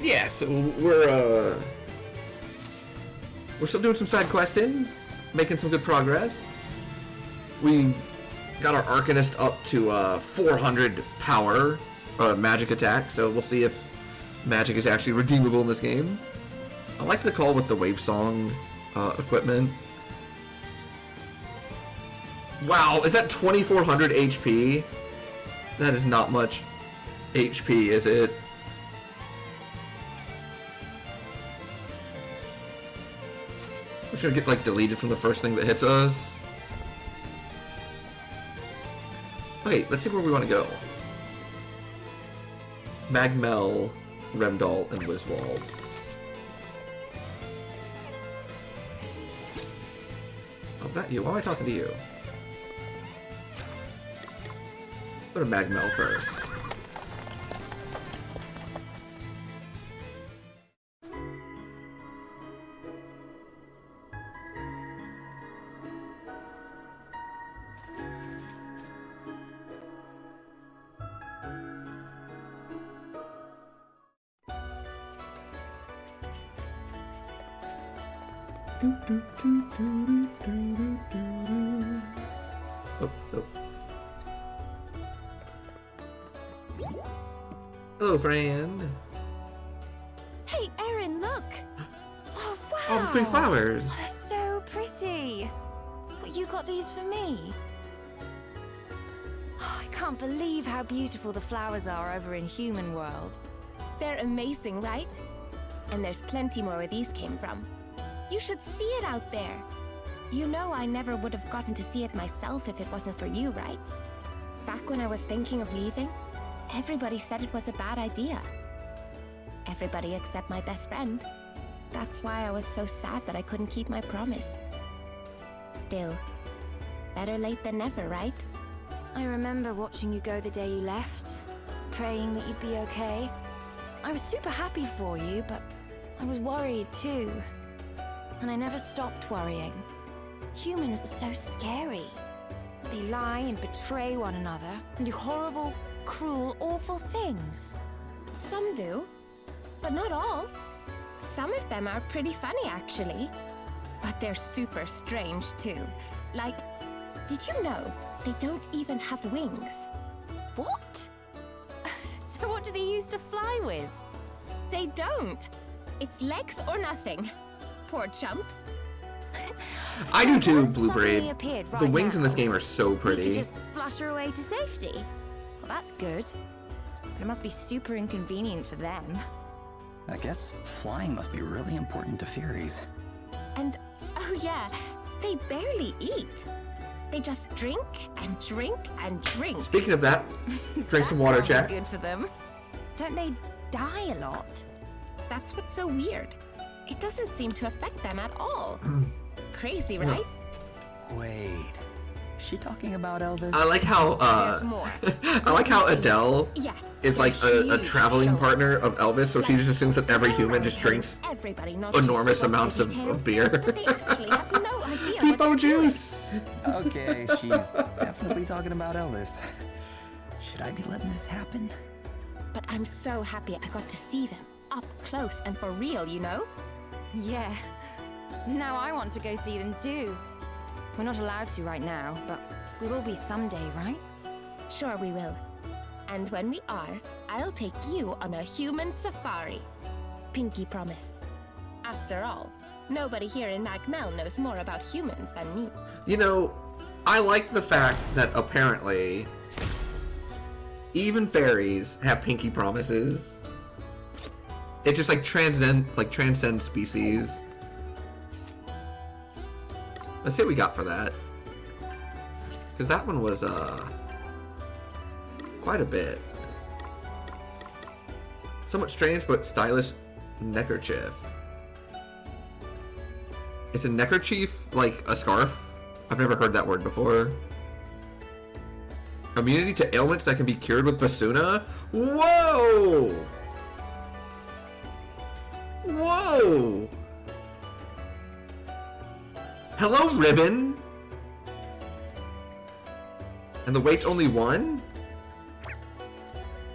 Yeah, so we're still doing some side questing, making some good progress. We got our Arcanist up to 400 power magic attack, so we'll see if magic is actually redeemable in this game. I like the call with the Wave Song equipment. Wow, is that 2400 HP? That is not much HP, is it? We're gonna get like deleted from the first thing that hits us. Okay, let's see where we want to go. Magmel, Remdal, and Wiswald. Oh, not you. Why am I talking to you? Go to Magmel first. Oh, oh. Hello, friend. Hey, Erin, look! Oh, wow! Oh, the 3 flowers. They're so pretty. But you got these for me? Oh, I can't believe how beautiful the flowers are over in Human World. They're amazing, right? And there's plenty more where these came from. You should see it out there. You know I never would have gotten to see it myself if it wasn't for you, right? Back when I was thinking of leaving, everybody said it was a bad idea. Everybody except my best friend. That's why I was so sad that I couldn't keep my promise. Still, better late than never, right? I remember watching you go the day you left, praying that you'd be okay. I was super happy for you, but I was worried too. And I never stopped worrying. Humans are so scary. They lie and betray one another and do horrible, cruel, awful things. Some do, but not all. Some of them are pretty funny, actually. But they're super strange, too. Like, did you know they don't even have wings? What? So what do they use to fly with? They don't. It's legs or nothing. Poor chumps. I do too, One Blue suddenly Braid. appeared The right wings in this now. game are so You pretty. could just flutter away to safety. Well, that's good. But it must be super inconvenient for them. I guess flying must be really important to Furies. And, oh yeah, they barely eat. They just drink and drink and drink. Speaking of that, drink some water, That can't chat. be good for them. Don't they die a lot? That's what's so weird. It doesn't seem to affect them at all. Crazy, right? Wait, is she talking about Elvis? I like how There's more. I like how Adele Yeah. is like a traveling partner of Elvis, so she just assumes that every Around human just here, drinks everybody knows enormous what amounts of details, beer. But they actually have no idea Peepo what they're doing. juice. Okay, she's definitely talking about Elvis. Should I be letting this happen? But I'm so happy I got to see them up close and for real, you know? Yeah. Now I want to go see them too. We're not allowed to right now, but we will be someday, right? Sure we will. And when we are, I'll take you on a human safari. Pinky promise. After all, nobody here in Magmel knows more about humans than me. You know, I like the fact that apparently even fairies have pinky promises. It just like transcends species. Let's see what we got for that. Because that one was quite a bit. Somewhat strange but stylish neckerchief. Is a neckerchief like a scarf? I've never heard that word before. Immunity to ailments that can be cured with Basuna? Whoa! Whoa! Hello, Ribbon! And the weight's only 1?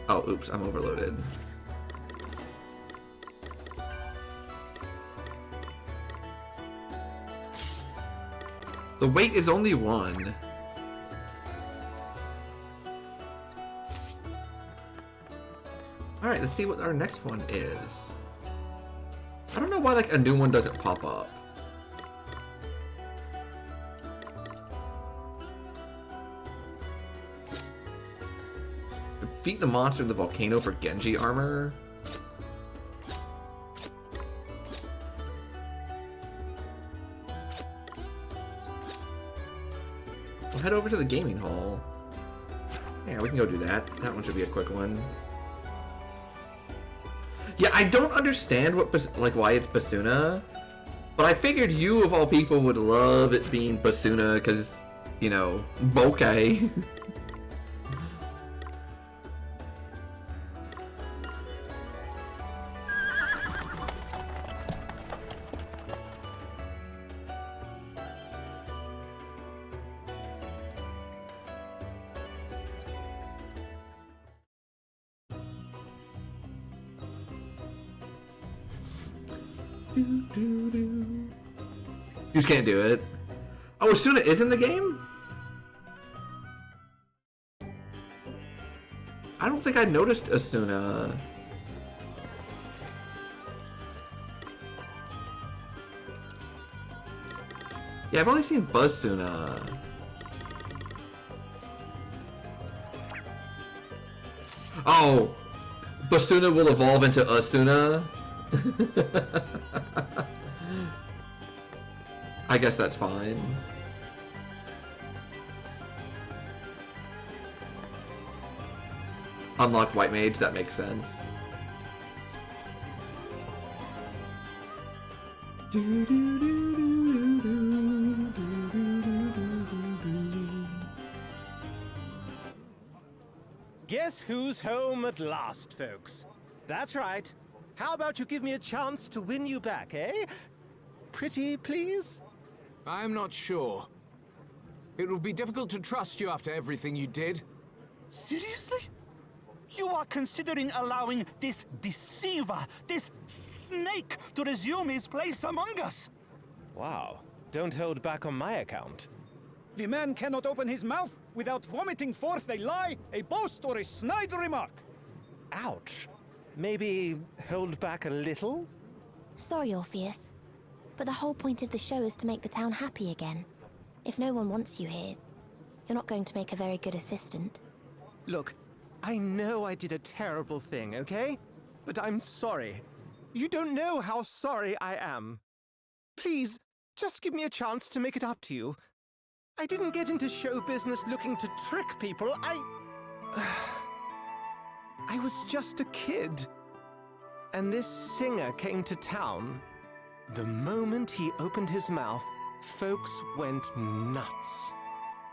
Oh, oops, I'm overloaded. The weight is only 1. Alright, let's see what our next one is. I don't know why like a new one doesn't pop up. Defeat the monster in the volcano for Genji armor. We'll head over to the gaming hall. Yeah, we can go do that. That one should be a quick one. Yeah, I don't understand what why it's Basuna, but I figured you of all people would love it being Basuna because, you know, bokeh. You just can't do it. Oh, Asuna is in the game? I don't think I noticed Asuna. Yeah, I've only seen Buzzuna. Oh, Basuna will evolve into Asuna? I guess that's fine. Unlock White Mage, that makes sense. Guess who's home at last, folks? That's right. How about you give me a chance to win you back, eh? Pretty please? I'm not sure. It will be difficult to trust you after everything you did. Seriously? You are considering allowing this deceiver, this snake, to resume his place among us? Wow. Don't hold back on my account. The man cannot open his mouth without vomiting forth a lie, a boast, or a snide remark. Ouch. Maybe hold back a little? Sorry, Orpheus, but the whole point of the show is to make the town happy again. If no one wants you here, you're not going to make a very good assistant. Look, I know I did a terrible thing, okay? But I'm sorry. You don't know how sorry I am. Please, just give me a chance to make it up to you. I didn't get into show business looking to trick people. I was just a kid. And this singer came to town. The moment he opened his mouth, folks went nuts.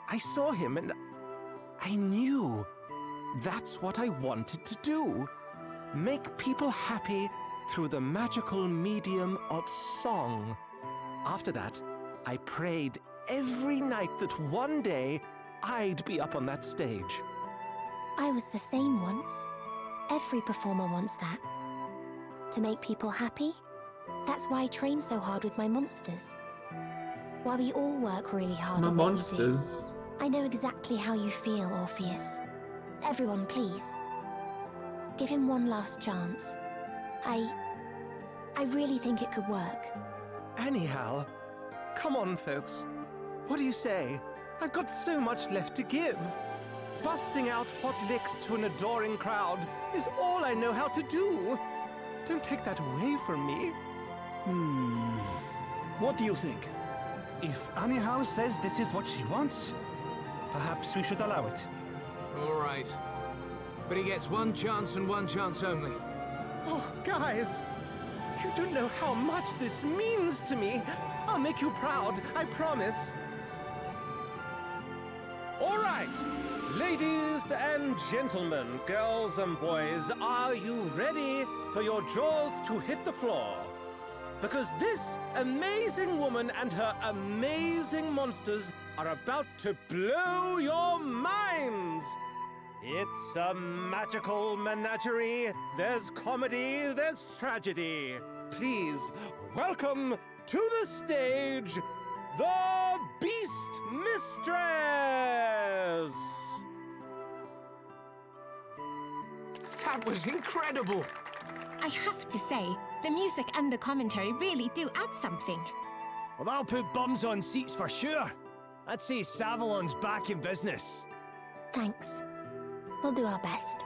I saw him and I knew that's what I wanted to do. Make people happy through the magical medium of song. After that, I prayed every night that one day I'd be up on that stage. I was the same once. Every performer wants that. To make people happy? That's why I train so hard with my monsters. Why we all work really hard My on what we monsters. do. I know exactly how you feel, Orpheus. Everyone, please. Give him one last chance. I really think it could work. Anyhow, come on, folks. What do you say? I've got so much left to give. Busting out hot licks to an adoring crowd is all I know how to do. Don't take that away from me. What do you think? If Anihal says this is what she wants, perhaps we should allow it. All right. But he gets one chance and one chance only. Oh, guys, you don't know how much this means to me. I'll make you proud, I promise. All right, ladies and gentlemen, girls and boys, are you ready for your jaws to hit the floor? Because this amazing woman and her amazing monsters are about to blow your minds. It's a magical menagerie. There's comedy, there's tragedy. Please welcome to the stage the Beast Mistress! That was incredible! I have to say, the music and the commentary really do add something. Well, that'll put bums on seats for sure. I'd say Savalon's back in business. Thanks. We'll do our best.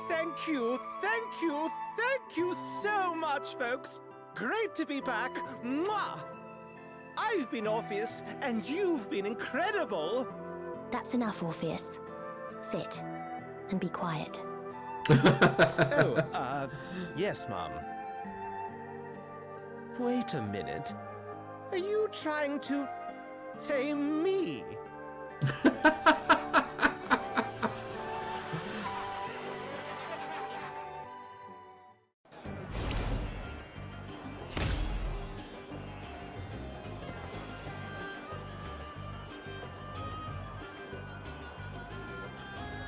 Thank you so much, folks. Great to be back. Mwah! I've been Orpheus, and you've been incredible. That's enough, Orpheus. Sit and be quiet. Oh, yes, Mom. Wait a minute. Are you trying to tame me?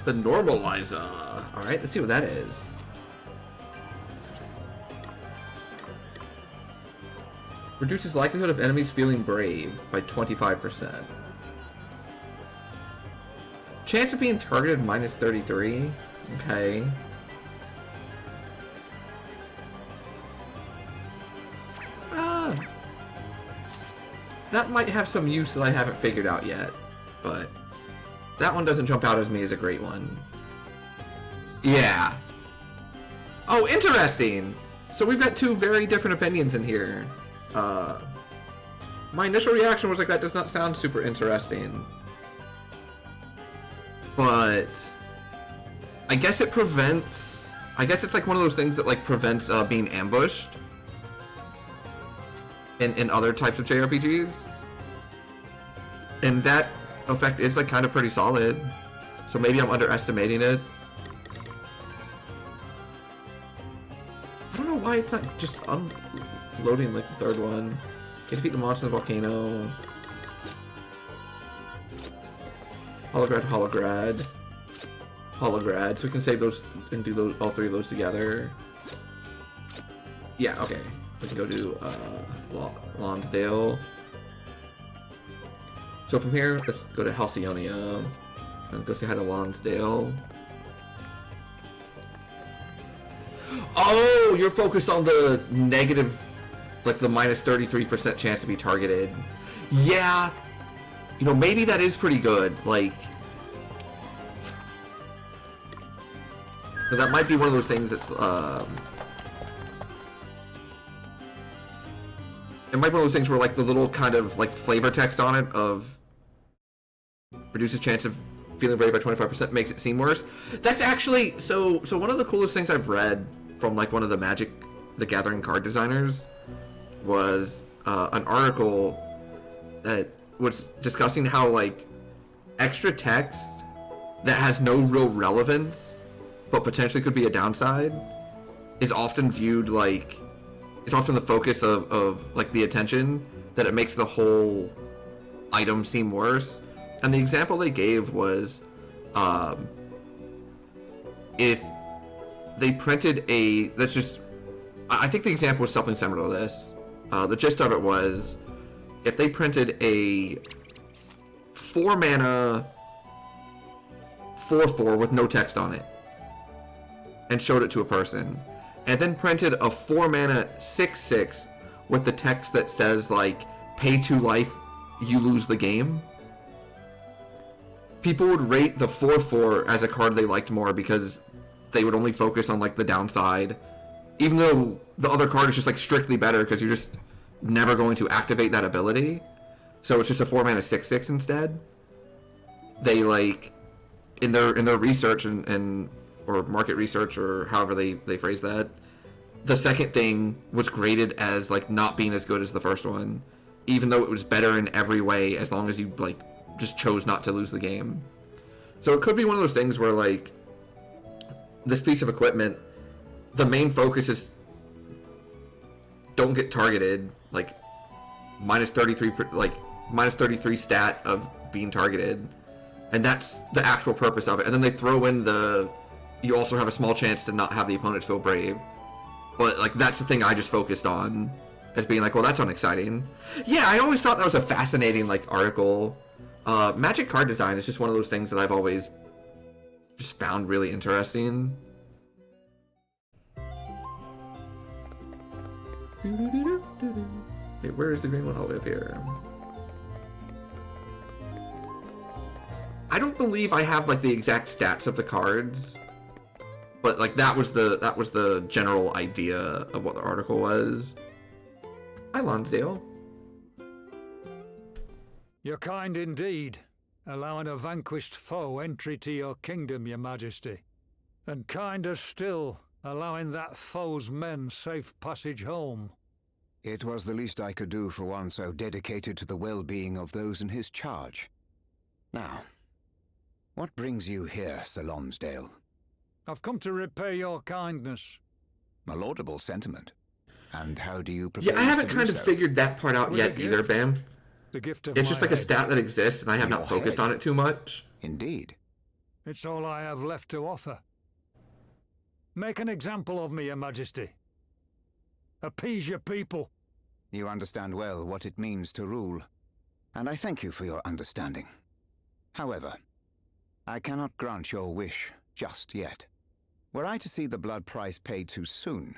The Normalizer. Alright, let's see what that is. Reduces likelihood of enemies feeling brave by 25%. Chance of being targeted minus 33. Okay. That might have some use that I haven't figured out yet, but that one doesn't jump out as me as a great one. Yeah. Oh, interesting! So we've got two very different opinions in here. My initial reaction was like, that does not sound super interesting. But I guess it prevents... I guess it's like one of those things that like prevents being ambushed in other types of JRPGs. And that effect is like kind of pretty solid. So maybe I'm underestimating it. I don't know why it's not just unloading like the third one. Can defeat the monster in the volcano. Holograd. So we can save those and do those, all three of those together. Yeah, okay. We can go to Lonsdale. So from here, let's go to Halcyonia and go say hi to Lonsdale. Oh, you're focused on the negative, like the minus 33% chance to be targeted. Yeah, you know, maybe that is pretty good. Like, but that might be one of those things that's, it might be one of those things where like the little kind of like flavor text on it of reduces chance of feeling brave by 25% makes it seem worse. That's actually, so one of the coolest things I've read from like one of the Magic the Gathering card designers was an article that was discussing how like extra text that has no real relevance but potentially could be a downside is often viewed like, it's often the focus of like the attention, that it makes the whole item seem worse. And the example they gave was if they printed a, let's just, I think the example was something similar to this. The gist of it was, if they printed a 4 mana 4/4 with no text on it and showed it to a person, and then printed a 4 mana 6/6 with the text that says like, pay 2 life, you lose the game, people would rate the 4/4 as a card they liked more because they would only focus on like the downside, even though the other card is just like strictly better because you're just never going to activate that ability. So it's just a 4 mana 6/6 instead. They like in their research and or market research or however they phrase that, the second thing was graded as like not being as good as the first one, even though it was better in every way as long as you like just chose not to lose the game. So it could be one of those things where like this piece of equipment, the main focus is don't get targeted, like minus 33 stat of being targeted, and that's the actual purpose of it. And then they throw in the, you also have a small chance to not have the opponent feel brave, but like that's the thing I just focused on, as being like, well, that's unexciting. Yeah, I always thought that was a fascinating like article. Magic card design is just one of those things that I've always just found really interesting. Okay, where is the green one? I'll live here. I don't believe I have like the exact stats of the cards, but like that was the general idea of what the article was. Hi, Lonsdale. You're kind indeed, allowing a vanquished foe entry to your kingdom, your majesty. And kinder still, allowing that foe's men safe passage home. It was the least I could do for one so dedicated to the well-being of those in his charge. Now, what brings you here, Sir Lonsdale? I've come to repay your kindness. A laudable sentiment. And how do you propose Yeah, I haven't to kind do of so? figured that part out With yet a either, gift. Bam. The gift of It's just my like a head. stat that exists, and I have not Your focused head. on it too much. Indeed. It's all I have left to offer. Make an example of me, your majesty. Appease your people. You understand well what it means to rule, and I thank you for your understanding. However, I cannot grant your wish just yet. Were I to see the blood price paid too soon,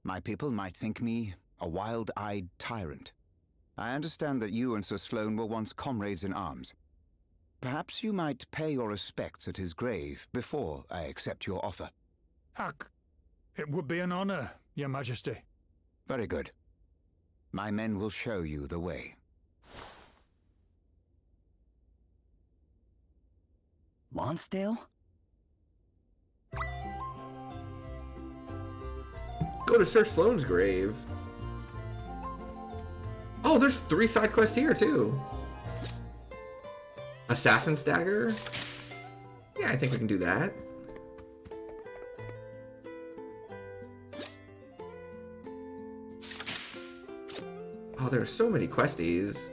my people might think me a wild-eyed tyrant. I understand that you and Sir Sloane were once comrades in arms. Perhaps you might pay your respects at his grave before I accept your offer. It would be an honor, your majesty. Very good. My men will show you the way. Lonsdale? Go to Sir Sloane's grave. Oh, there's 3 side quests here too. Assassin's Dagger? Yeah, I think we can do that. Oh, there are so many questies.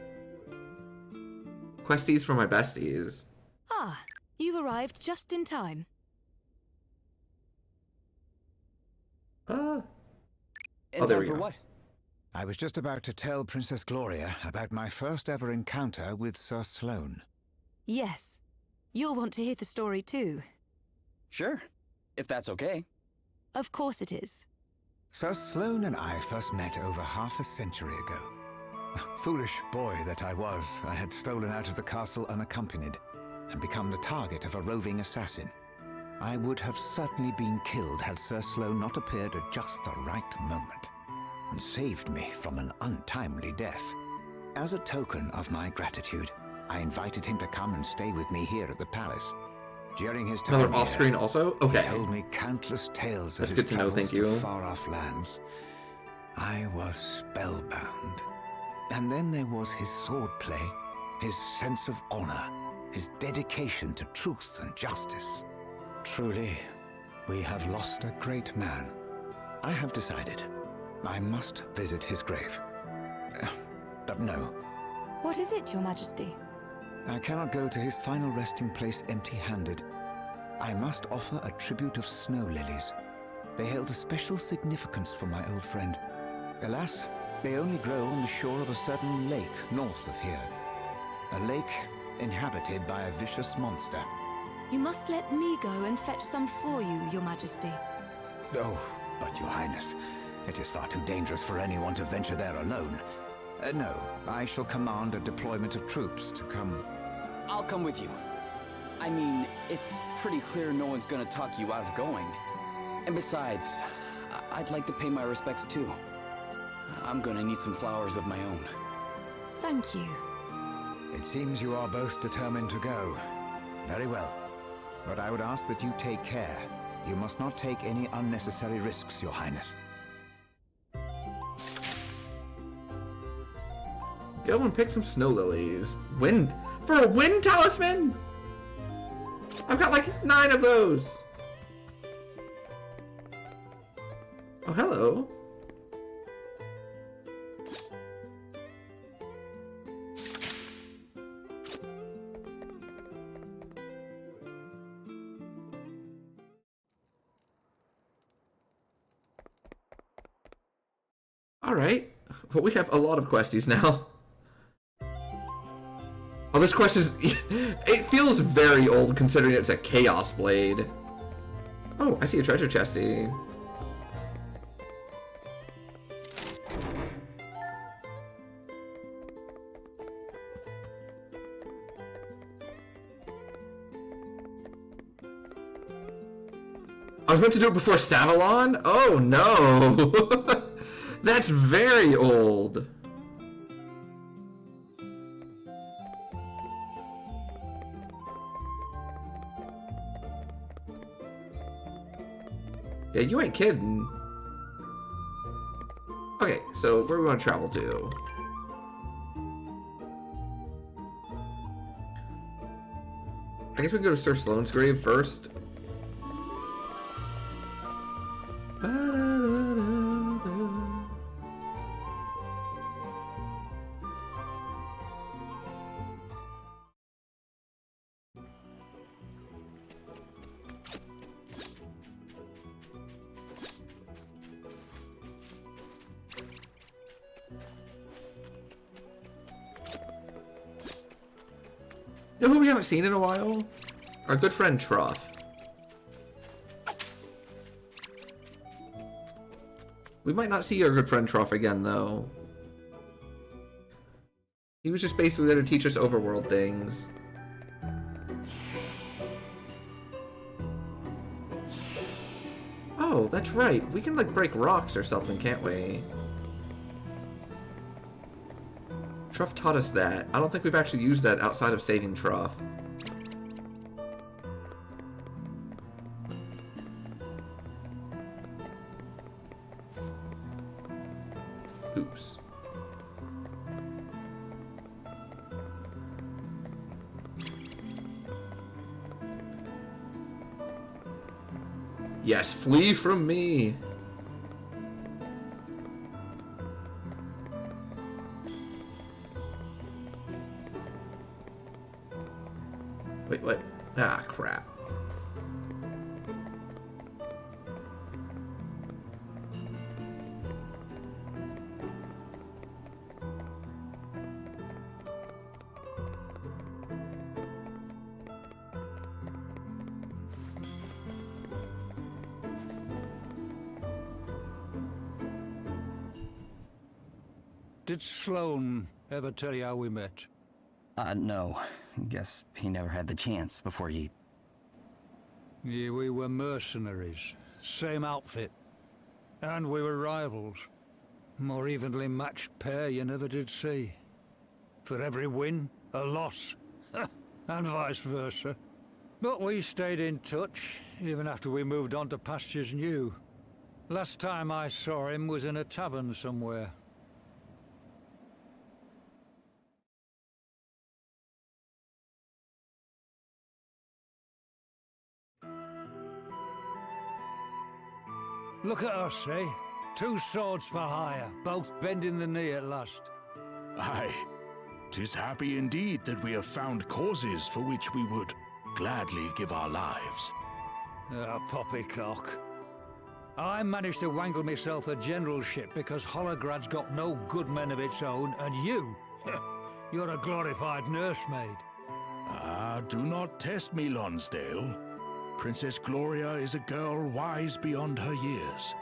Questies for my besties. Ah, you've arrived just in time. Oh, In there time we for go. what? I was just about to tell Princess Gloria about my first ever encounter with Sir Sloane. Yes. You'll want to hear the story too. Sure, if that's okay. Of course it is. Sir Sloane and I first met over half a century ago. Foolish boy that I was, I had stolen out of the castle unaccompanied and become the target of a roving assassin. I would have certainly been killed had Sir Sloane not appeared at just the right moment and saved me from an untimely death. As a token of my gratitude, I invited him to come and stay with me here at the palace. During his time Another off-screen here, also? Okay. he told me countless tales of That's his good to know, travels thank you. to far-off lands. I was spellbound. And then there was his swordplay, his sense of honor, his dedication to truth and justice. Truly, we have lost a great man. I have decided I must visit his grave. But no, What is it, your majesty? I cannot go to his final resting place empty-handed. I must offer a tribute of snow lilies. They held a special significance for my old friend. Alas, they only grow on the shore of a certain lake north of here. A lake inhabited by a vicious monster. You must let me go and fetch some for you, your majesty. Oh, but your highness, it is far too dangerous for anyone to venture there alone. No, I shall command a deployment of troops to come. I'll come with you. I mean, it's pretty clear no one's gonna talk you out of going. And besides, I'd like to pay my respects too. I'm gonna need some flowers of my own. Thank you. It seems you are both determined to go. Very well. But I would ask that you take care. You must not take any unnecessary risks, your highness. Go and pick some snow lilies. Wind for a wind talisman? I've got like 9 of those. Oh, hello. All right. But we have a lot of questies now. Oh, this quest is... it feels very old considering it's a Chaos Blade. Oh, I see a treasure chesty. I was meant to do it before Savalon? Oh no! That's very old. Yeah, you ain't kidding. Okay, so where do we want to travel to? I guess we can go to Sir Sloane's grave first. You know who we haven't seen in a while? Our good friend Truff. We might not see our good friend Truff again, though. He was just basically there to teach us overworld things. Oh, that's right. We can, like, break rocks or something, can't we? Truff taught us that. I don't think we've actually used that outside of saving Truff. Oops. Yes, flee from me. Wait, what? Ah, crap. Did Sloane ever tell you how we met? No. Guess he never had the chance before he... Yeah, we were mercenaries. Same outfit. And we were rivals. More evenly matched pair you never did see. For every win, a loss. And vice versa. But we stayed in touch, even after we moved on to pastures new. Last time I saw him was in a tavern somewhere. Look at us, eh? 2 swords for hire, both bending the knee at last. Aye. 'Tis happy indeed that we have found causes for which we would gladly give our lives. Poppycock. I managed to wangle myself a generalship because Holograd's got no good men of its own, and you, you're a glorified nursemaid. Ah, do not test me, Lonsdale. Princess Gloria is a girl wise beyond her years,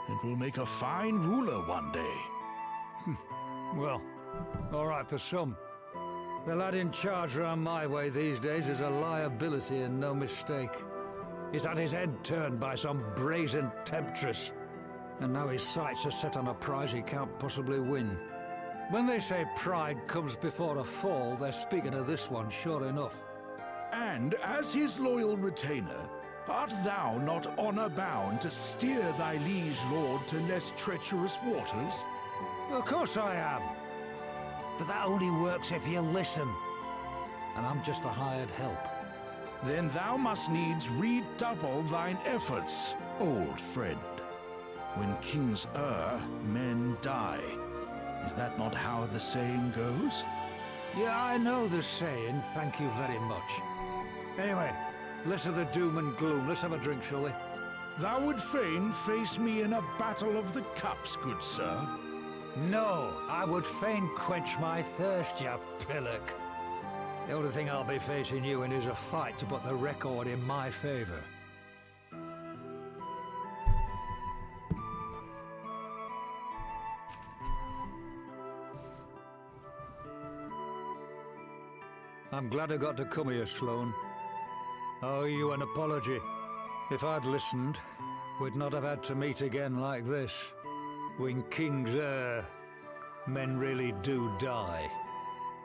and will make a fine ruler one day. Well, all right for some. The lad in charge around my way these days is a liability and no mistake. He's had his head turned by some brazen temptress, and now his sights are set on a prize he can't possibly win. When they say pride comes before a fall, they're speaking of this one, sure enough. And as his loyal retainer, art thou not honor-bound to steer thy liege lord to less treacherous waters? Of course I am. But that only works if you listen. And I'm just a hired help. Then thou must needs redouble thine efforts, old friend. When kings err, men die. Is that not how the saying goes? Yeah, I know the saying, thank you very much. Anyway, less of the doom and gloom. Let's have a drink, shall we? Thou would fain face me in a battle of the cups, good sir? No, I would fain quench my thirst, you pillock. The only thing I'll be facing you in is a fight to put the record in my favor. I'm glad I got to come here, Sloane. I owe you an apology. If I'd listened, we'd not have had to meet again like this. When kings err, men really do die.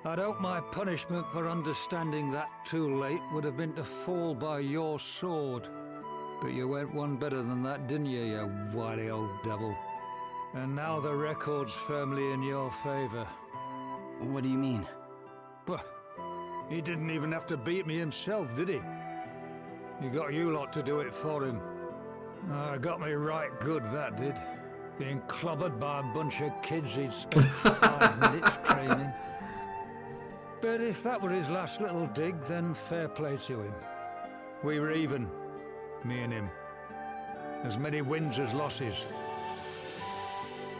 I'd hoped my punishment for understanding that too late would have been to fall by your sword. But you went one better than that, didn't you, you wily old devil? And now the record's firmly in your favor. What do you mean? But he didn't even have to beat me himself, did he? He got you lot to do it for him. Got me right good, that did. Being clobbered by a bunch of kids he'd spent 5 minutes training. But if that were his last little dig, then fair play to him. We were even, me and him. As many wins as losses.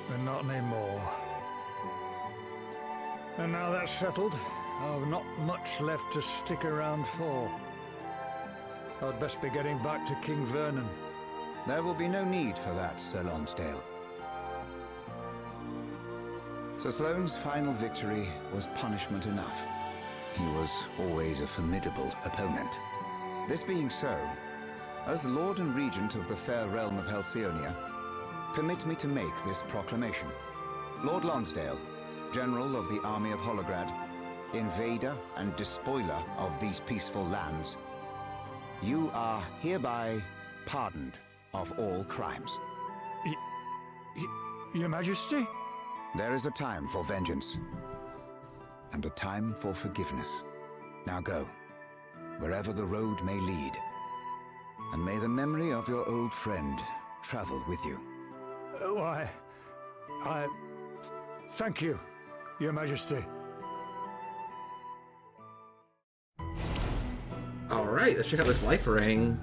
But not anymore. And now that's settled, I've not much left to stick around for. I'd best be getting back to King Vernon. There will be no need for that, Sir Lonsdale. Sir Sloane's final victory was punishment enough. He was always a formidable opponent. This being so, as Lord and Regent of the fair realm of Halcyonia, permit me to make this proclamation. Lord Lonsdale, General of the Army of Holograd, invader and despoiler of these peaceful lands, you are hereby pardoned of all crimes. Your Majesty? There is a time for vengeance, and a time for forgiveness. Now go, wherever the road may lead, and may the memory of your old friend travel with you. I thank you, Your Majesty. Alright, let's check out this life ring.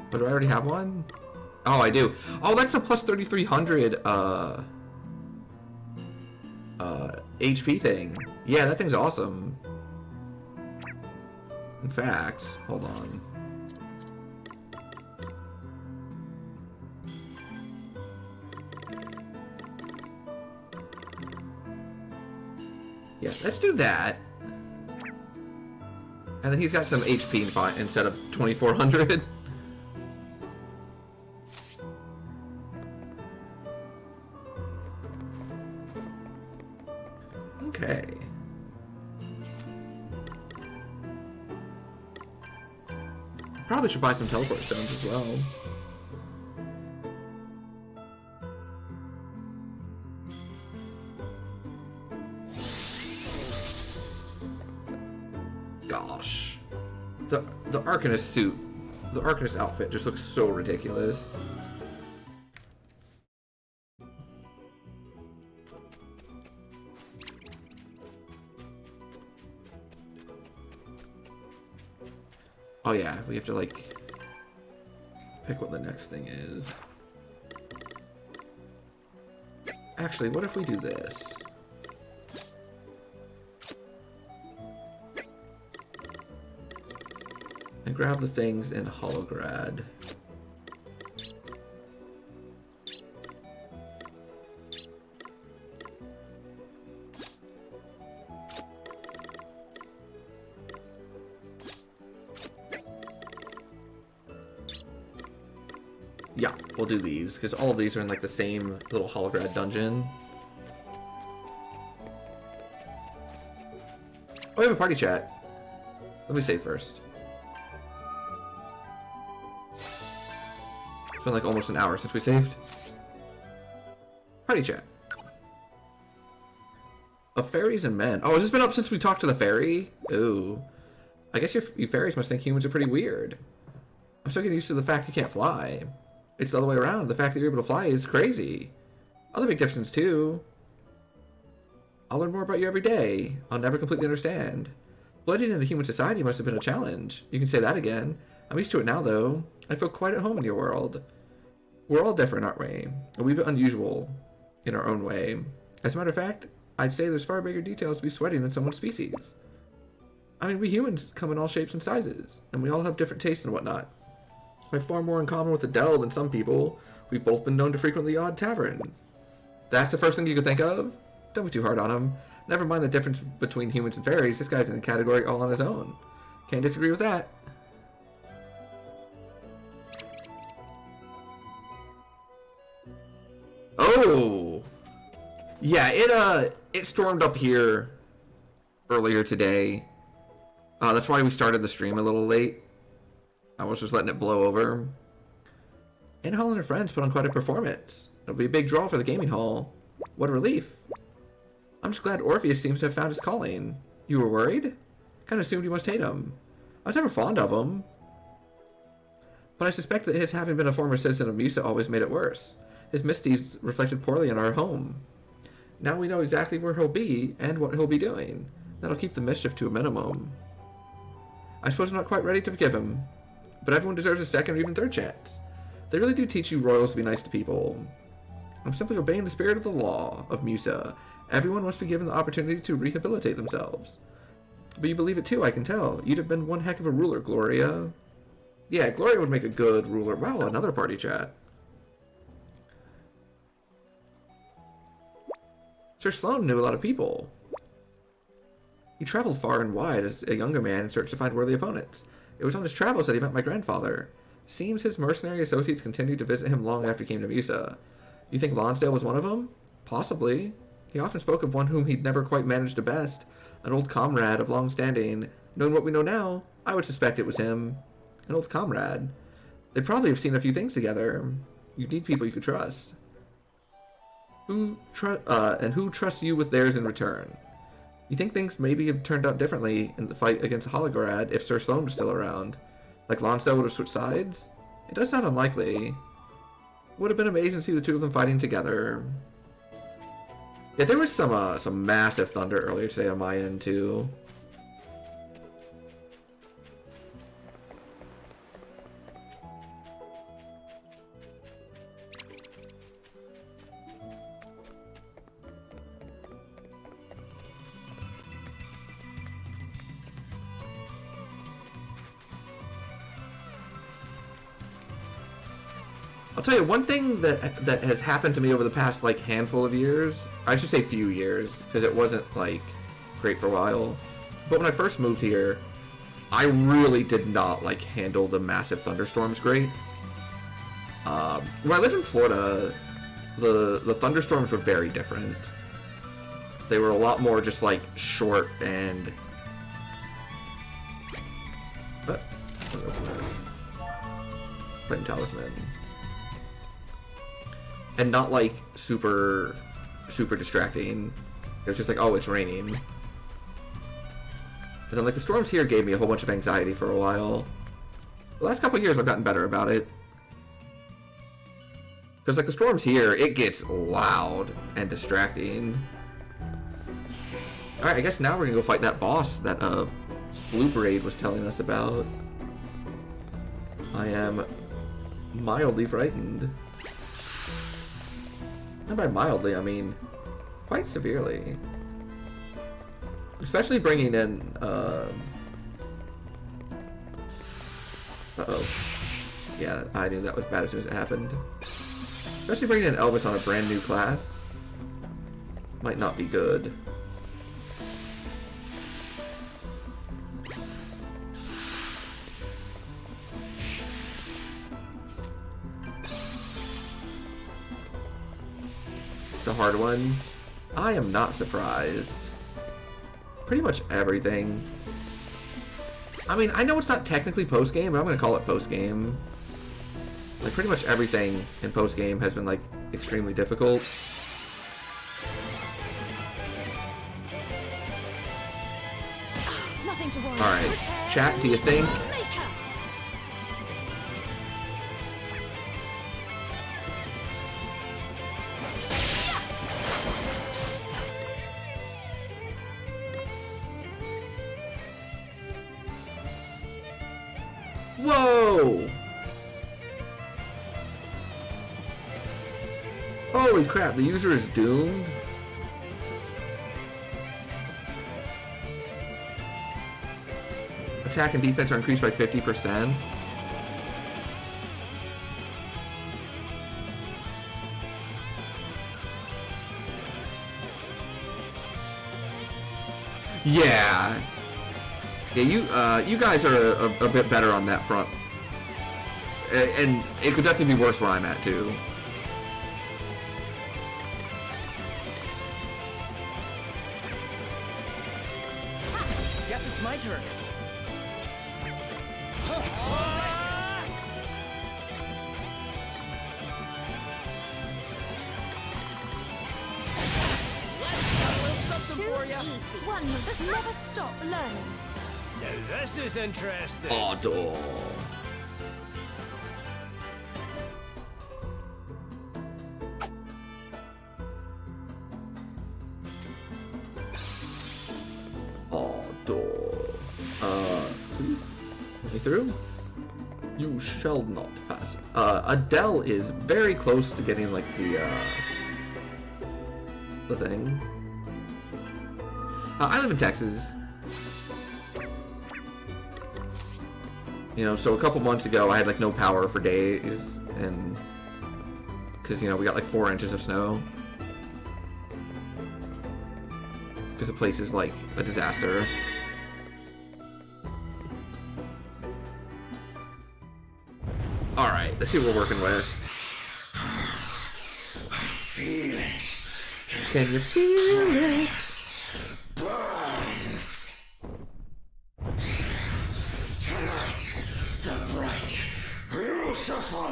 But do I already have one? Oh, I do. Oh, that's a plus 3,300 HP thing. Yeah, that thing's awesome. In fact, hold on. Yeah, let's do that. And then he's got some HP instead of 2,400. Okay. Probably should buy some teleport stones as well. Gosh. The Arcanist suit, the Arcanist outfit just looks so ridiculous. Oh yeah, we have to like pick what the next thing is. Actually, what if we do this? And grab the things in Holograd. Yeah, we'll do these, because all of these are in like the same little Holograd dungeon. Oh, we have a party chat. Let me save first. It's been like almost an hour since we saved. Party chat. Of fairies and men. Oh, has this been up since we talked to the fairy? Ooh. I guess you fairies must think humans are pretty weird. I'm still getting used to the fact you can't fly. It's the other way around. The fact that you're able to fly is crazy. Other big difference too. I'll learn more about you every day. I'll never completely understand. Blending into human society must have been a challenge. You can say that again. I'm used to it now, though. I feel quite at home in your world. We're all different, aren't we? A wee bit unusual in our own way. As a matter of fact, I'd say there's far bigger details to be sweating than someone's species. I mean, we humans come in all shapes and sizes, and we all have different tastes and whatnot. We have far more in common with Adele than some people. We've both been known to frequent the odd tavern. That's the first thing you could think of? Don't be too hard on him. Never mind the difference between humans and fairies. This guy's in a category all on his own. Can't disagree with that. Oh! Yeah, it stormed up here earlier today. That's why we started the stream a little late. I was just letting it blow over. And Hall and her friends put on quite a performance. It'll be a big draw for the gaming hall. What a relief. I'm just glad Orpheus seems to have found his calling. You were worried? Kinda assumed you must hate him. I was never fond of him. But I suspect that his having been a former citizen of Musa always made it worse. His misdeeds reflected poorly on our home. Now we know exactly where he'll be and what he'll be doing. That'll keep the mischief to a minimum. I suppose I'm not quite ready to forgive him, but everyone deserves a second or even third chance. They really do teach you royals to be nice to people. I'm simply obeying the spirit of the law of Musa. Everyone must be given the opportunity to rehabilitate themselves. But you believe it too, I can tell. You'd have been one heck of a ruler, Gloria. Yeah, Gloria would make a good ruler. Wow, another party chat. Sir Sloane knew a lot of people. He traveled far and wide as a younger man in search to find worthy opponents. It was on his travels that he met my grandfather. Seems his mercenary associates continued to visit him long after he came to Musa. You think Lonsdale was one of them? Possibly. He often spoke of one whom he'd never quite managed to best, an old comrade of long standing. Knowing what we know now, I would suspect it was him. An old comrade. They'd probably have seen a few things together. You need people you could trust. Who trusts you with theirs in return? You think things maybe have turned out differently in the fight against Holograd if Sir Sloane was still around? Like Lonsdale would have switched sides? It does sound unlikely. Would have been amazing to see the two of them fighting together. Yeah, there was some massive thunder earlier today on my end too. I'll tell you one thing that has happened to me over the past like handful of years. I should say few years, because it wasn't like great for a while. But when I first moved here, I really did not like handle the massive thunderstorms great. When I lived in Florida, the thunderstorms were very different. They were a lot more just like short and. Flame Talisman. And not like super distracting. It was just like, oh, it's raining. And then like the storms here gave me a whole bunch of anxiety for a while. The last couple of years I've gotten better about it. Because like the storms here, it gets loud and distracting. Alright, I guess now we're gonna go fight that boss that Blue Braid was telling us about. I am mildly frightened. And by mildly, I mean quite severely. Especially bringing in, uh-oh. Yeah, I knew that was bad as soon as it happened. Especially bringing in Elvis on a brand new class. Might not be good. The hard one. I am not surprised. Pretty much everything. I mean, I know it's not technically post-game, but I'm gonna call it post-game. Like, pretty much everything in post-game has been, like, extremely difficult. Nothing to worry. Alright, chat, do you think... Holy crap, the user is doomed? Attack and defense are increased by 50%. Yeah. Yeah, you guys are a bit better on that front. And it could definitely be worse where I'm at, too. Guess it's my turn. One must never stop learning. Now this is interesting. Aw, please let me through. You shall not pass. Adele is very close to getting like the thing. I live in Texas. You know, so a couple months ago I had like no power for days, and because, you know, we got like 4 inches of snow. Because the place is like a disaster. Alright, let's see what we're working with. I feel it. Can you feel it? Burns. Tonight, the bright, beautiful,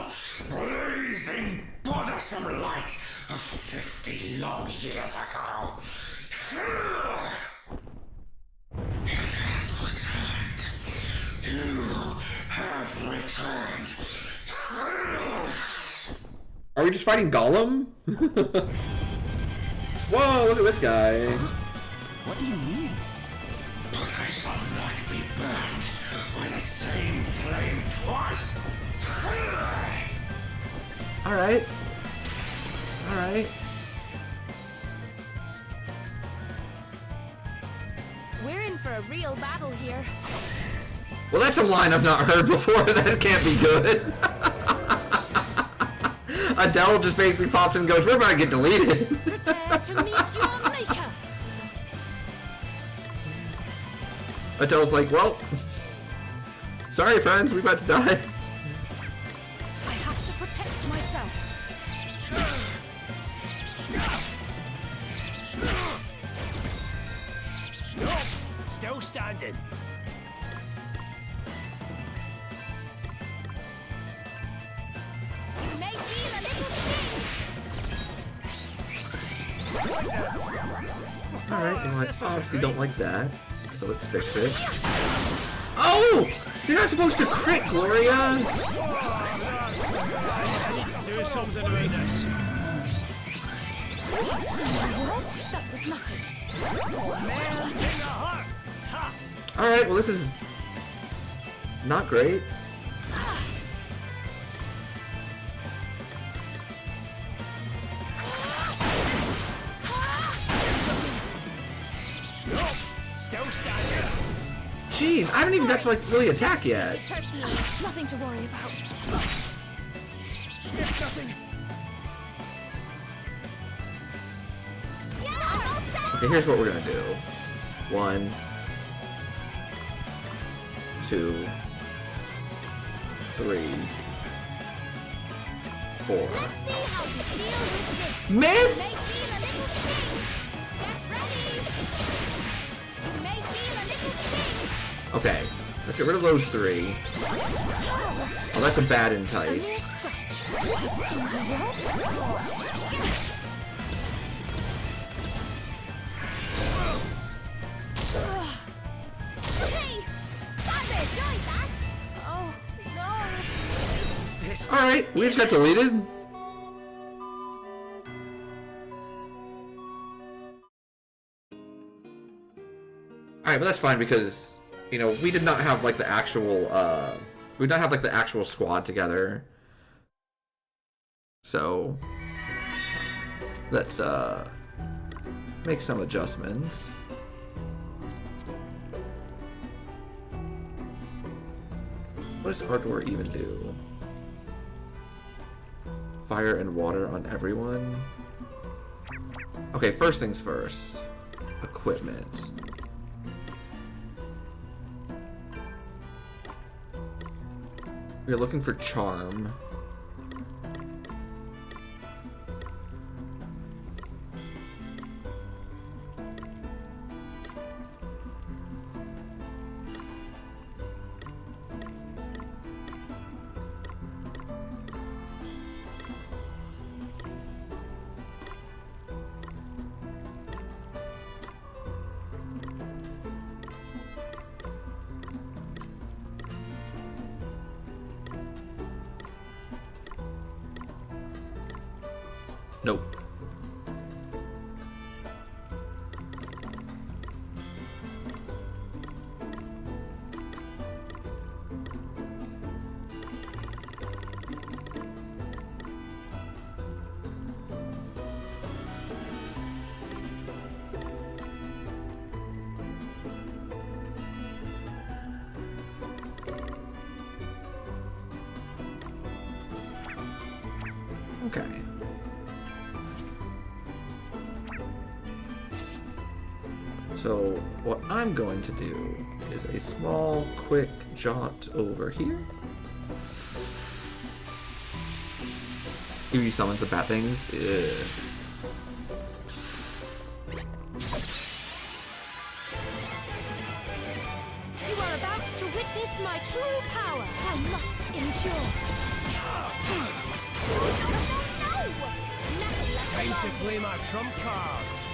blazing, bothersome light of 50 long years ago. It has returned. You have returned. Are we just fighting Gollum? Whoa, look at this guy. What do you mean? But I shall not be burned by the same flame twice. Alright. Alright. We're in for a real battle here. Well, that's a line I've not heard before. That can't be good. Adele just basically pops in and goes, we're about to get deleted. Prepare to meet your maker. Adele's like, well, sorry friends, we're about to die. I have to protect myself. Still standing. You may feel a little sting. Alright, well, I obviously don't like that, so let's fix it. Oh! You're not supposed to crit, Gloria! Do something about this. That was nothing. Man in the heart. Ha! Alright, well this is not great. Still standing. Jeez, I haven't even got to like really attack yet. Personally, nothing to worry about. It's nothing. Okay, here's what we're gonna do. 1, 2, 3, 4. Let's see how you deal with this. Miss! You may feel a little sting. Okay, let's get rid of those 3. Oh, that's a bad entice. Hey, stop it! Doing that. Oh no. Alright, we just got deleted. Alright, but that's fine because, you know, we did not have like the actual, we did not have like the actual squad together. So, Let's make some adjustments. What does Ardor even do? Fire and water on everyone? Okay, first things first. Equipment. We're looking for charm. Nope. Okay. So what I'm going to do is a small, quick jaunt over here. Here he summons the bat things. You are about to witness my true power. I must endure. Time to play my trump cards.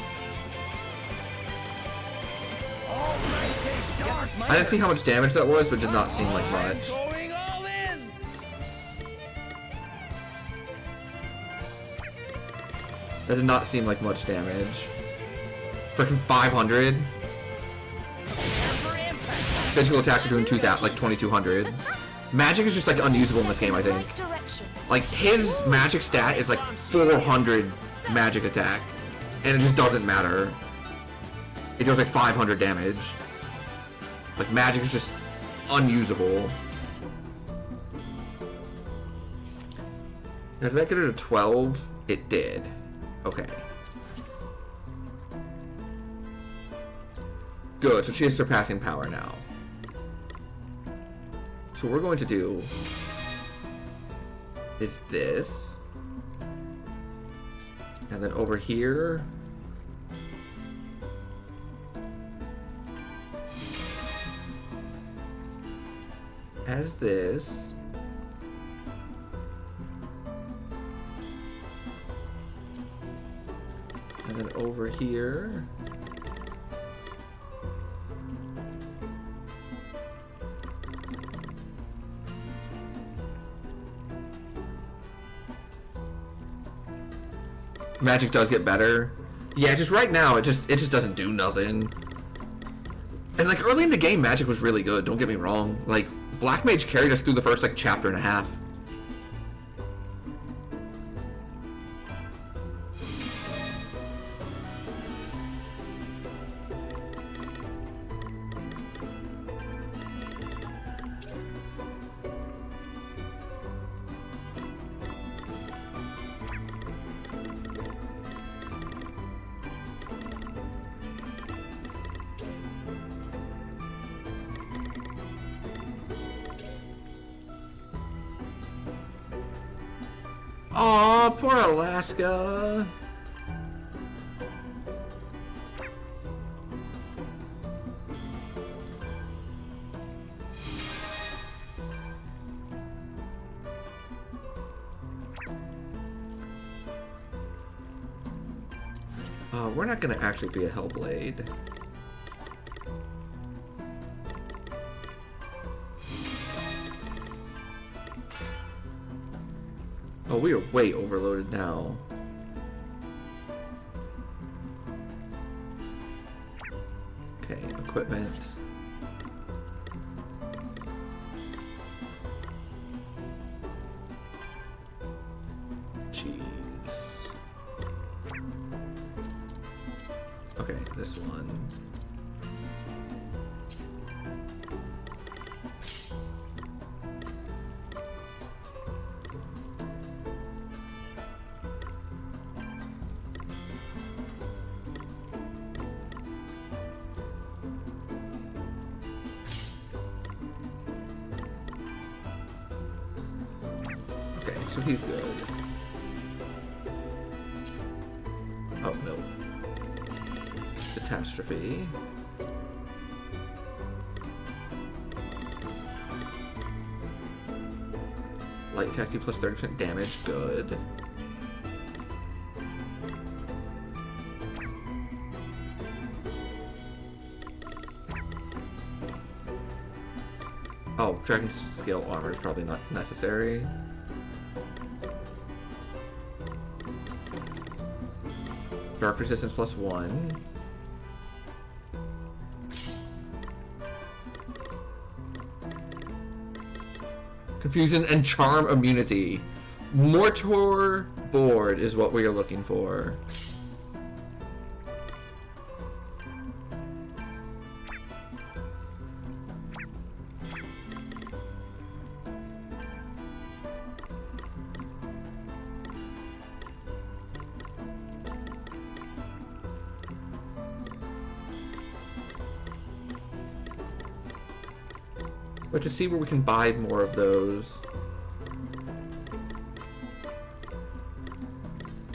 I didn't see how much damage that was, but it did not seem like much. That did not seem like much damage. Freaking 500. Physical attacks are doing 2,000, like 2,200. Magic is just like unusable in this game, I think. Like his magic stat is like 400 magic attack, and it just doesn't matter. It does like 500 damage. Like magic is just unusable. Now, did that get her to 12? It did. Okay. Good, so she has surpassing power now. So what we're going to do is this. And then over here, as this. And then over here. Magic does get better. Yeah, just right now it just doesn't do nothing. And like early in the game, Magic was really good, don't get me wrong. Like Black Mage carried us through the first like chapter and a half. Aw, poor Alaska. We're not gonna actually be a Hellblade. Oh, we are way overloaded now. Okay, equipment. Jeez. Okay, this one. Okay, so he's good. Oh, no. Catastrophe. Light attack you plus 30% damage. Good. Oh, Dragon Scale armor is probably not necessary. Dark resistance plus 1. Confusion and charm immunity. Mortor board is what we are looking for. But to see where we can buy more of those.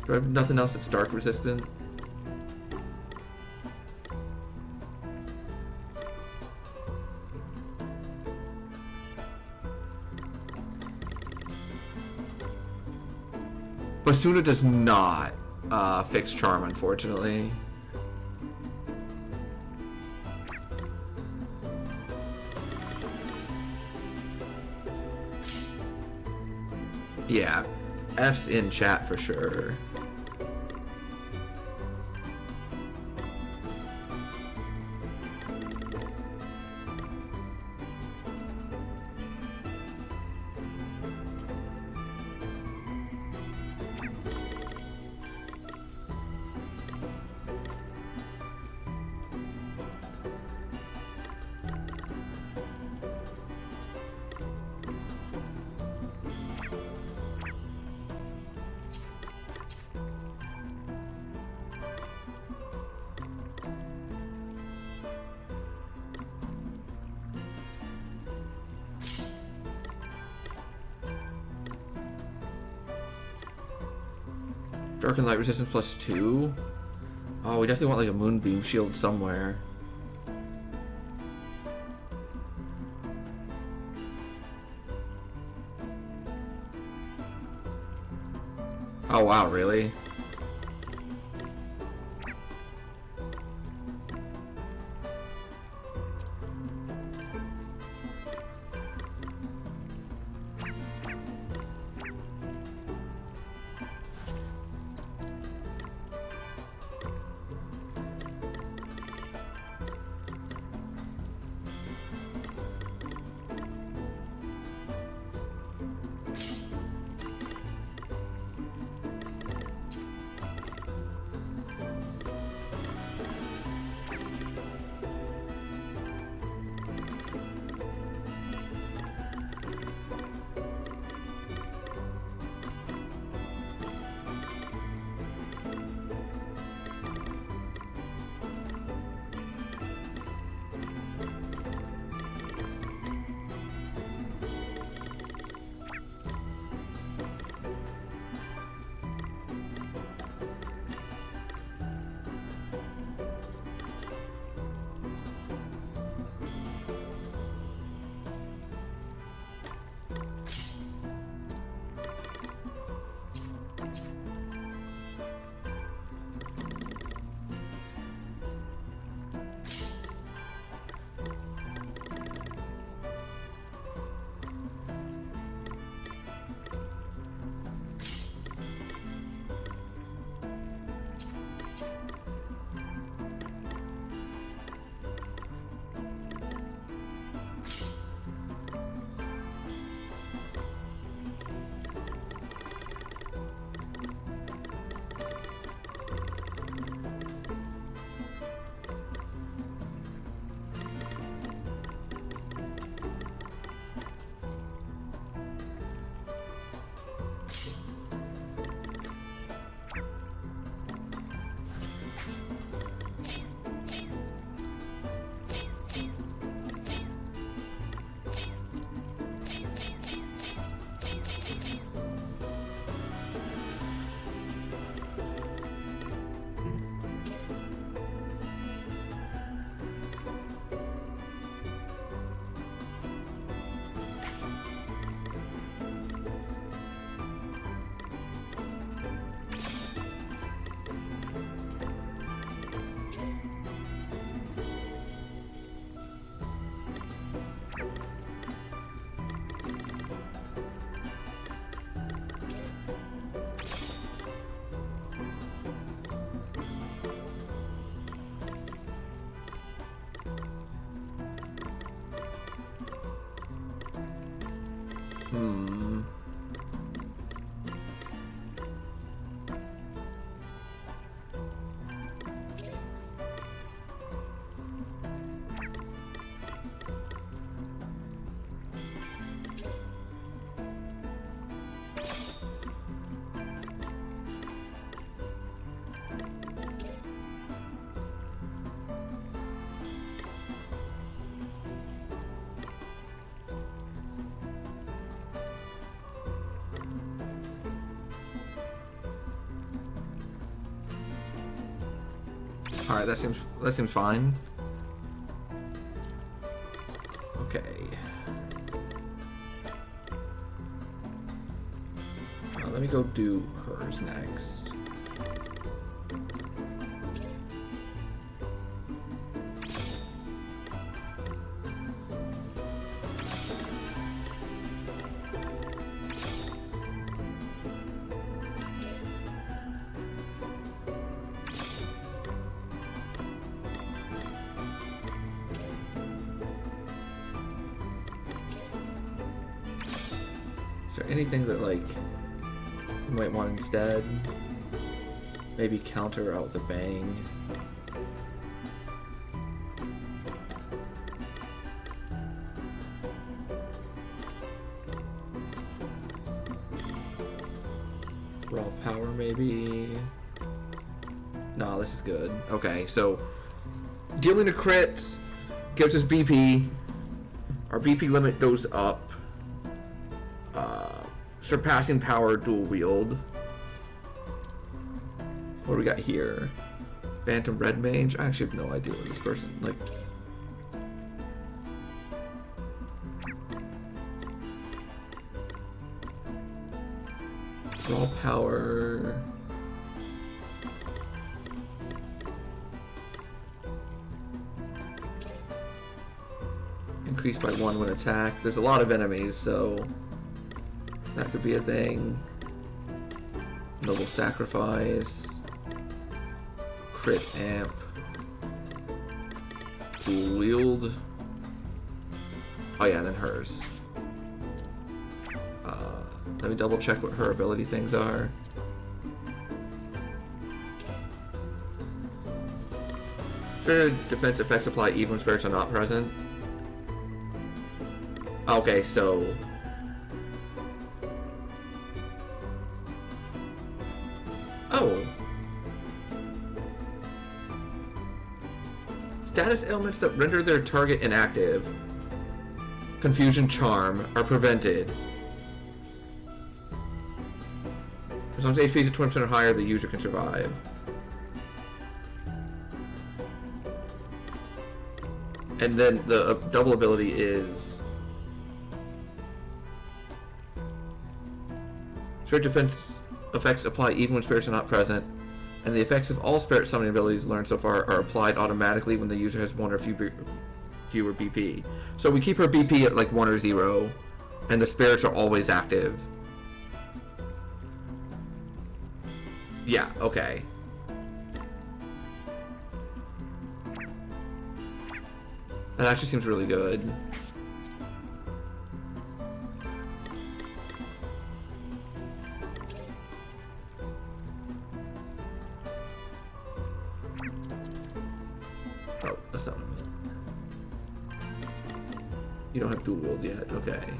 Do I have nothing else that's dark resistant? Basuna does not fix charm, unfortunately. Yeah, F's in chat for sure. Dark and light resistance plus 2. Oh, we definitely want like a moonbeam shield somewhere. Oh wow, really? All right, that seems fine. Okay. Let me go do hers next. Is there anything that, like, you might want instead? Maybe counter out the bang. Raw power, maybe? No, this is good. Okay, so dealing a crit gives us BP. Our BP limit goes up. Surpassing power, dual wield. What do we got here? Phantom Red Mage? I actually have no idea what this person, like... Raw power... Increased by 1 when attacked. There's a lot of enemies, so... that could be a thing. Noble Sacrifice. Crit Amp. Dual Wield. Oh yeah, and then hers. Let me double check what her ability things are. Spirit defense effects apply even when spirits are not present. Okay, so... oh. Status ailments that render their target inactive, Confusion Charm, are prevented. As long as HP is at 20% or higher, the user can survive. And then the double ability is... Spirit defense effects apply even when spirits are not present, and the effects of all spirit summoning abilities learned so far are applied automatically when the user has 1 or fewer BP. So we keep her BP at like 1 or 0, and the spirits are always active. Yeah, okay. That actually seems really good. Oh, that's not what I meant. You don't have dual wield yet, okay.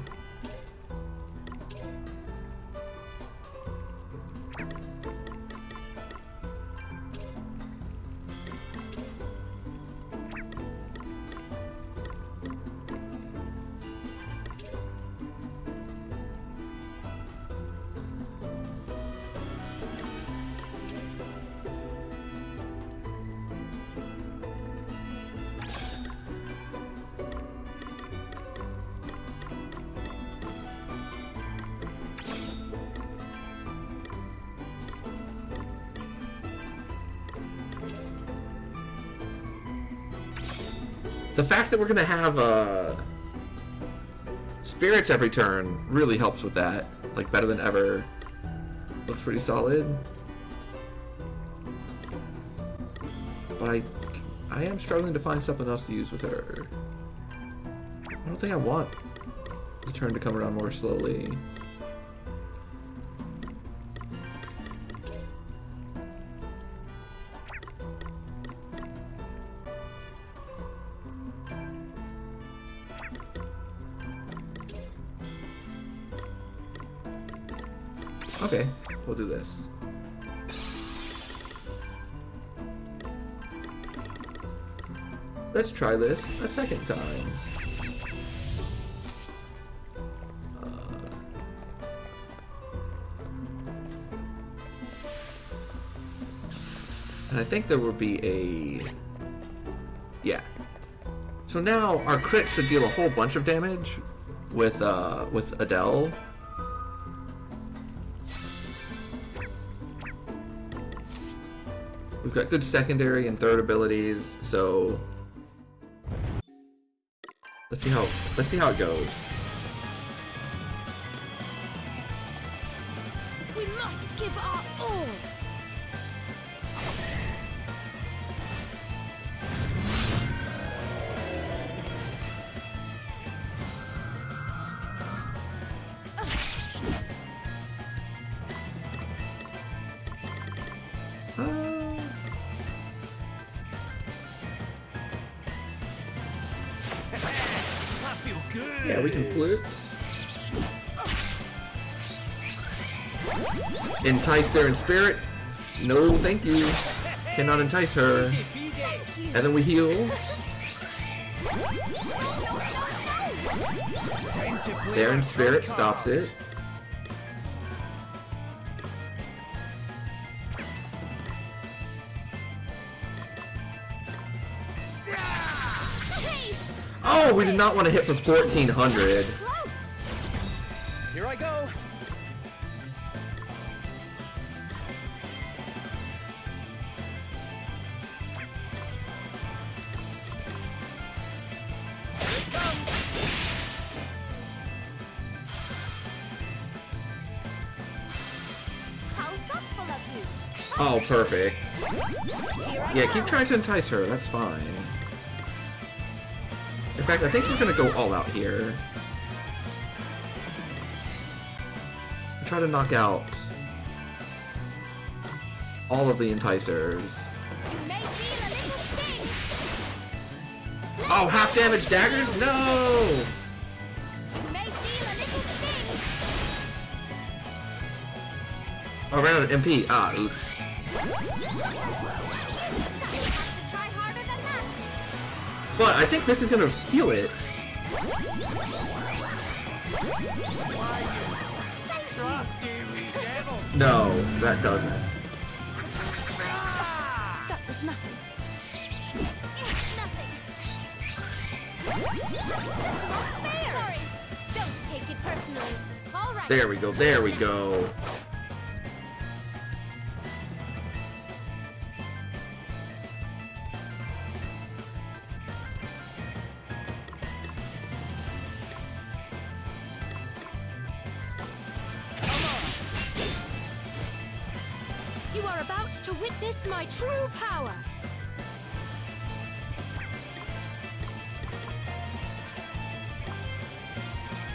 The fact that we're gonna have spirits every turn really helps with that. Like, better than ever. Looks pretty solid. But I am struggling to find something else to use with her. I don't think I want the turn to come around more slowly. Okay, we'll do this. Let's try this a second time. And I think there will be a... Yeah. So now our crit should deal a whole bunch of damage with Adele. We've got good secondary and third abilities, so let's see how it goes. We must give our all. Yeah, we can flip. Entice there in spirit. No, thank you. Cannot entice her. And then we heal. There in spirit stops it. Oh, we did not want to hit for 1400. Here I go. How thoughtful of you. Oh, perfect. Yeah, keep trying to entice her. That's fine. In fact, I think we're gonna go all out here. Try to knock out all of the enticers. You may feel a little sting. Oh, half damage daggers? No! You may feel a little sting. Oh, I ran out of MP. Ah, oops. But I think this is gonna heal it. No, that doesn't. That was nothing. It's nothing. That's just not fair. Sorry. Don't take it personally. All right. There we go, there we go. You are about to witness my true power.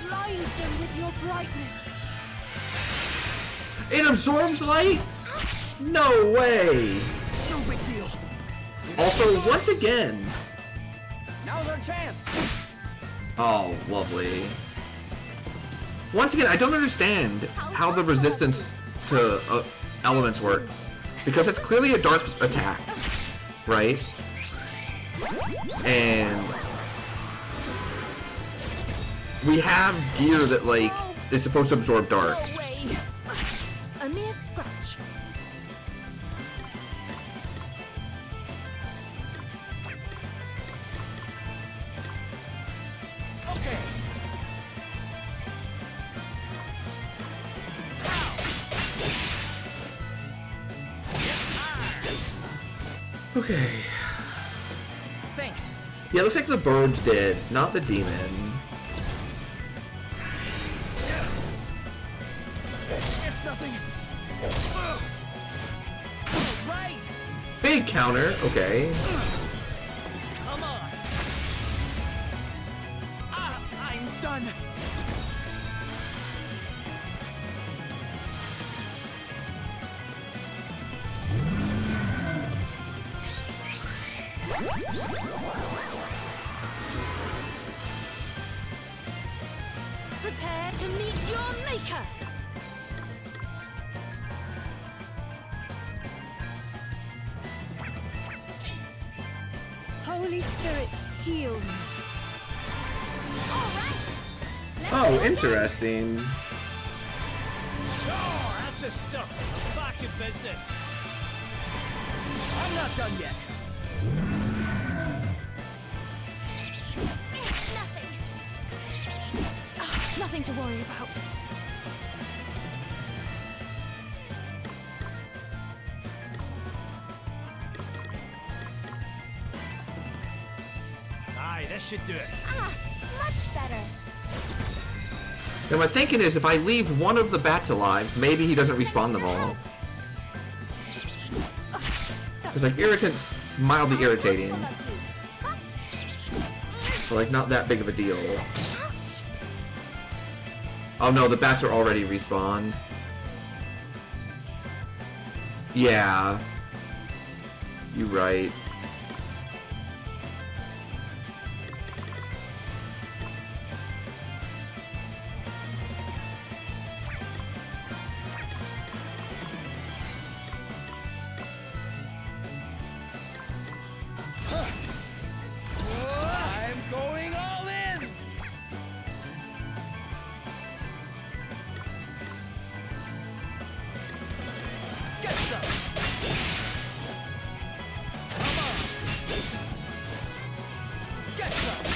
Blind them with your brightness. It absorbs light? No way! No big deal. Also, once again. Now's our chance. Oh, lovely. Once again, I don't understand how the resistance to elements works. Because it's clearly a dark attack, right? And we have gear that, like, is supposed to absorb dark. No way. A mere scratch. Okay. Okay. Thanks. Yeah, looks like the bird's dead, not the demon. It's nothing. All right. Big counter, okay. Come on. I'm done. Prepare to meet your maker! Holy Spirit, heal me. Oh, interesting. Oh, that's the stuff. Back in business. I'm not done yet. It's nothing. Nothing to worry about. Aye, this should do it. Much better. And my thinking is, if I leave one of the bats alive, maybe he doesn't respawn them all. Because, like, Irritant's mildly irritating. But, like, not that big of a deal. Oh no, the bats are already respawned. Yeah. You're right. I'm going all in! Get some! Come on! Get some!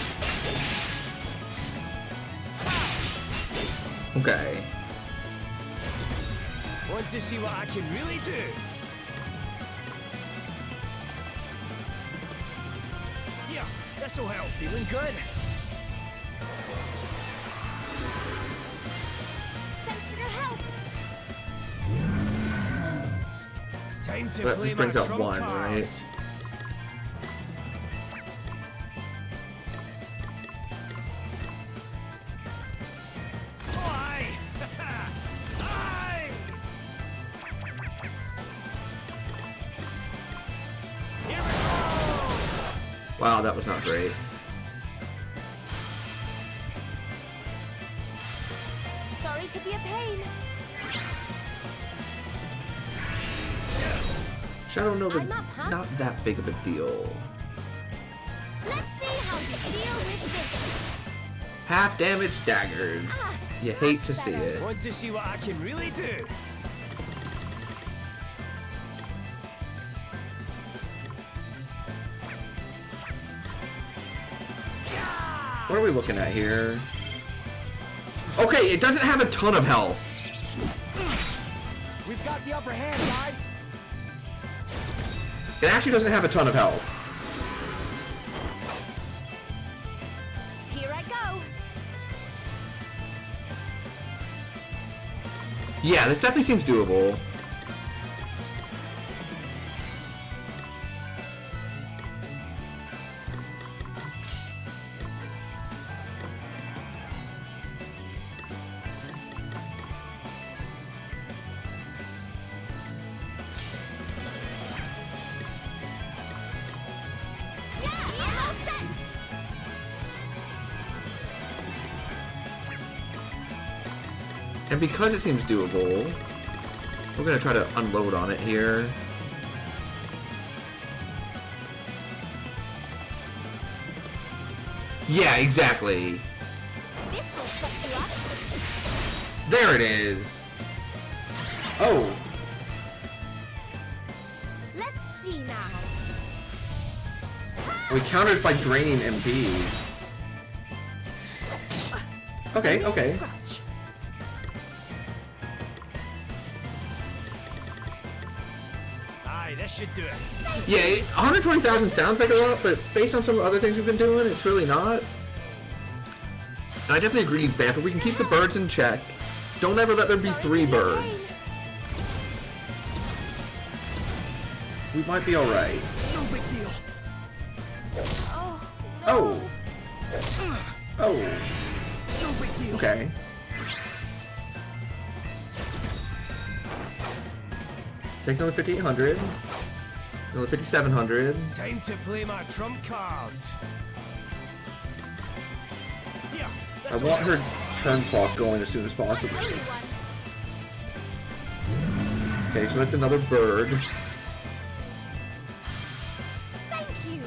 Okay. Want to see what I can really do? Yeah, this'll help. Feeling good? Thanks for your help. Time to That play just brings my up trump one, right? cards. Oh, aye! Aye! Here we go! Wow, that was not great. Sorry to be a pain. Shadow Nova, I'm up, huh? not that big of a deal. Let's see how you deal with this. Half damage daggers. You hate to see it. Want to see what I can really do? What are we looking at here? Okay, it doesn't have a ton of health. We've got the upper hand, guys! It actually doesn't have a ton of health. Here I go. Yeah, this definitely seems doable. And because it seems doable, we're gonna try to unload on it here. Yeah, exactly. This will shut you up. There it is. Oh, Let's see now. we countered by draining MP. Okay, okay. Scratch. Aye, this should do it. Yeah, 120,000 sounds like a lot, but based on some of the other things we've been doing, it's really not. And I definitely agree, Bamf, if we can keep the birds in check, don't ever let there be 3 birds. We might be alright. No big deal. Oh. Oh. No big deal. Okay. Take another 5,800. Another 5,700. Time to play my trump cards. Here, I want her turn clock going as soon as possible. Okay, so that's another bird. Thank you.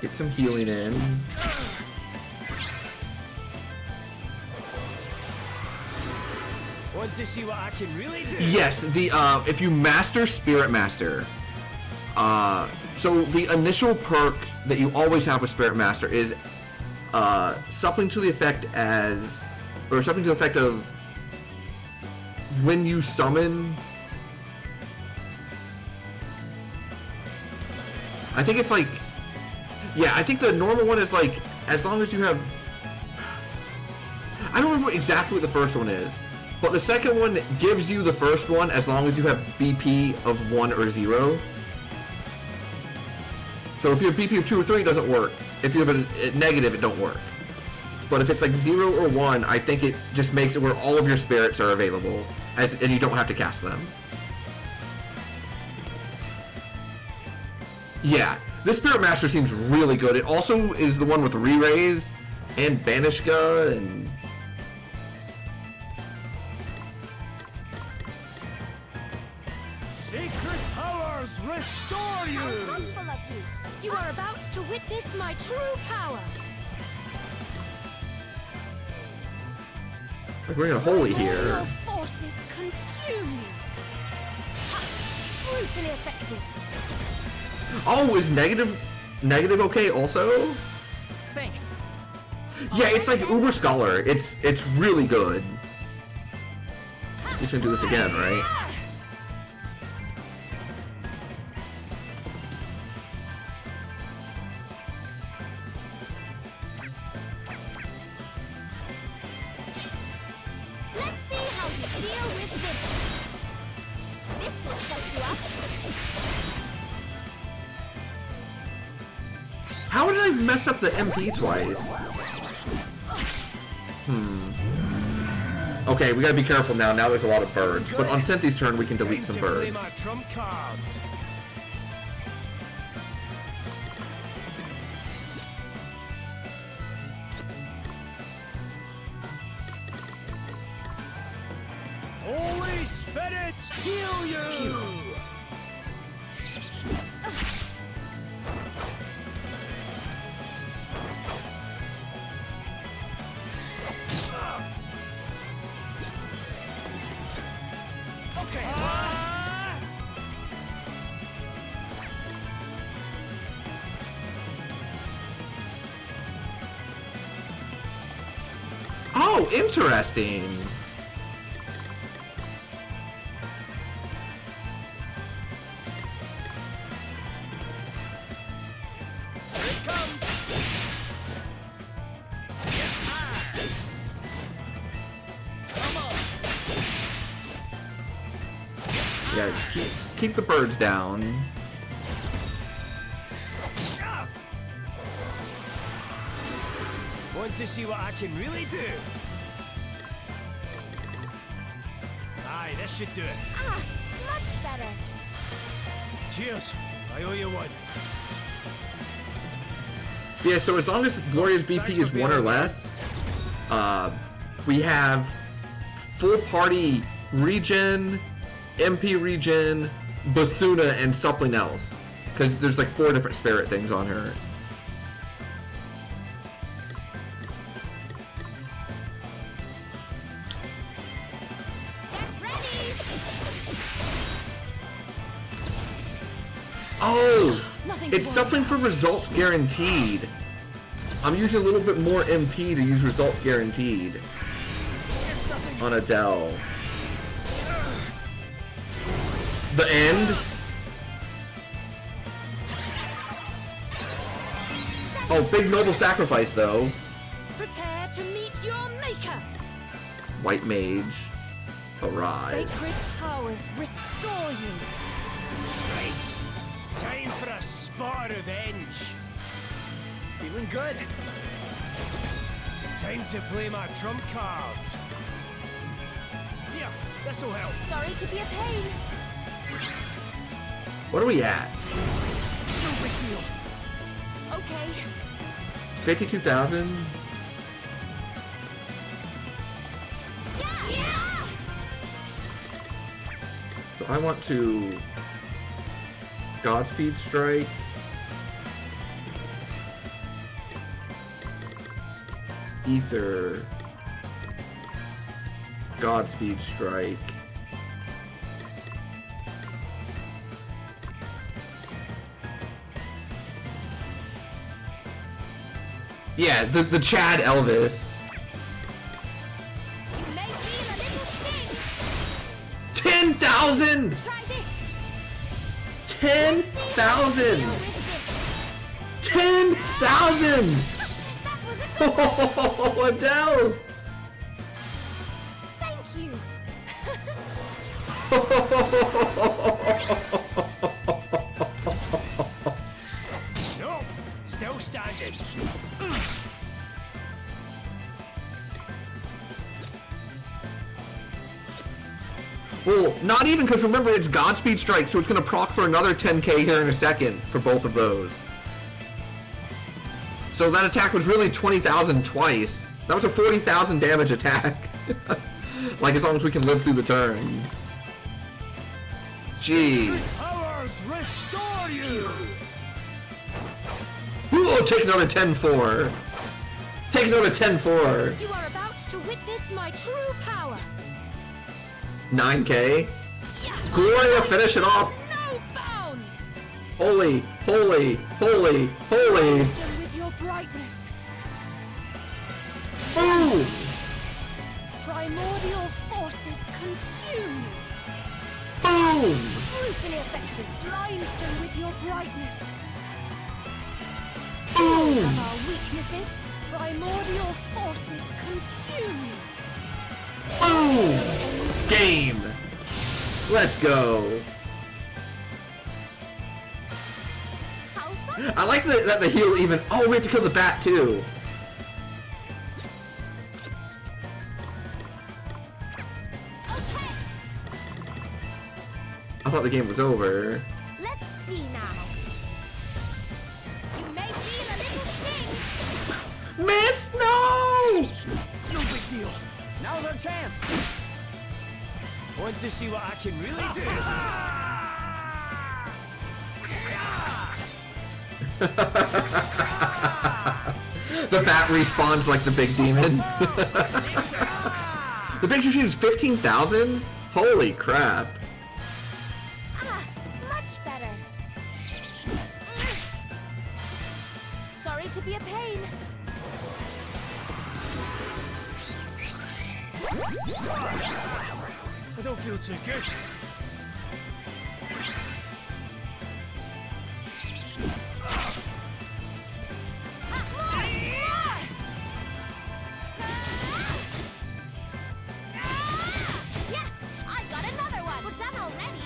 Get some healing in. Want to see what I can really do? Yes, the if you master Spirit Master, so the initial perk that you always have with Spirit Master is something to the effect of when you summon. I think it's like, yeah, I think the normal one is like as long as you have. I don't remember exactly what the first one is. But the second one gives you the first one as long as you have BP of 1 or 0. So if you have BP of 2 or 3, it doesn't work. If you have a negative, it don't work. But if it's like 0 or 1, I think it just makes it where all of your spirits are available, and you don't have to cast them. Yeah, this Spirit Master seems really good. It also is the one with Re-Raise and Banishka and... Sacred powers restore you! I'm mindful of you. You are about to witness my true power. Like we're gonna holy here. Your forces consume you. Brutally effective. Oh, is negative okay also? Thanks. Yeah, it's like Uber Scholar. It's really good. You should do this again, right? Let's see how you deal with this. This will set you up. How did I mess up the MP twice? Okay, we gotta be careful now. Now there's a lot of birds. But on Cynthi's turn, we can delete some birds. My trump cards. Holy spirits heal you! Oh, interesting. Yeah, just keep the birds down. Want to see what I can really do? Aye, this should do it. Ah, much better. Cheers. I owe you one. Yeah, so as long as Gloria's BP is 1 or less, we have full party regen, MP regen, Basuna, and something else. Because there's like 4 different spirit things on her. Oh! It's something for results guaranteed. I'm using a little bit more MP to use results guaranteed on Adele. The end? Oh, big noble sacrifice though. Prepare to meet your maker. White mage. Arise. Sacred powers restore you. Right. Time for a spot of revenge. Feeling good. Time to play my trump cards. Here, this'll help. Sorry to be a pain. What are we at? No big deal. Okay. 52,000? Yeah! So I want to Godspeed Strike. Ether. Godspeed Strike. Yeah, the Chad Elvis. You may feel a little sting. 10,000! Try this. 10,000! 10,000! Oh, Adele! Thank you. No, still standing. Well, not even, because remember, it's Godspeed Strike, so it's going to proc for another 10k here in a second for both of those. So that attack was really 20,000 twice. That was a 40,000 damage attack. Like, as long as we can live through the turn. Jeez. Powers restore you! Ooh, take another 10-4. Take another 10-4. You are about to witness my true power. 9k. Gloria, finish it off. No bounds. Holy, holy, holy, holy. With your brightness. Boom! Primordial forces consume. Boom! Brutally effective. Blind them with your brightness. Boom! Of our weaknesses, primordial forces consume. Boom! Game! Let's go! I like that the heal even... Oh, we have to kill the bat too! I thought the game was over. Let's see now. You may feel a little sting. Miss! No! No big deal. Now's our chance. Want to see what I can really do? The bat respawns like the big demon. The big machine is 15,000? Holy crap. Much better. Sorry to be a pain. I don't feel too good.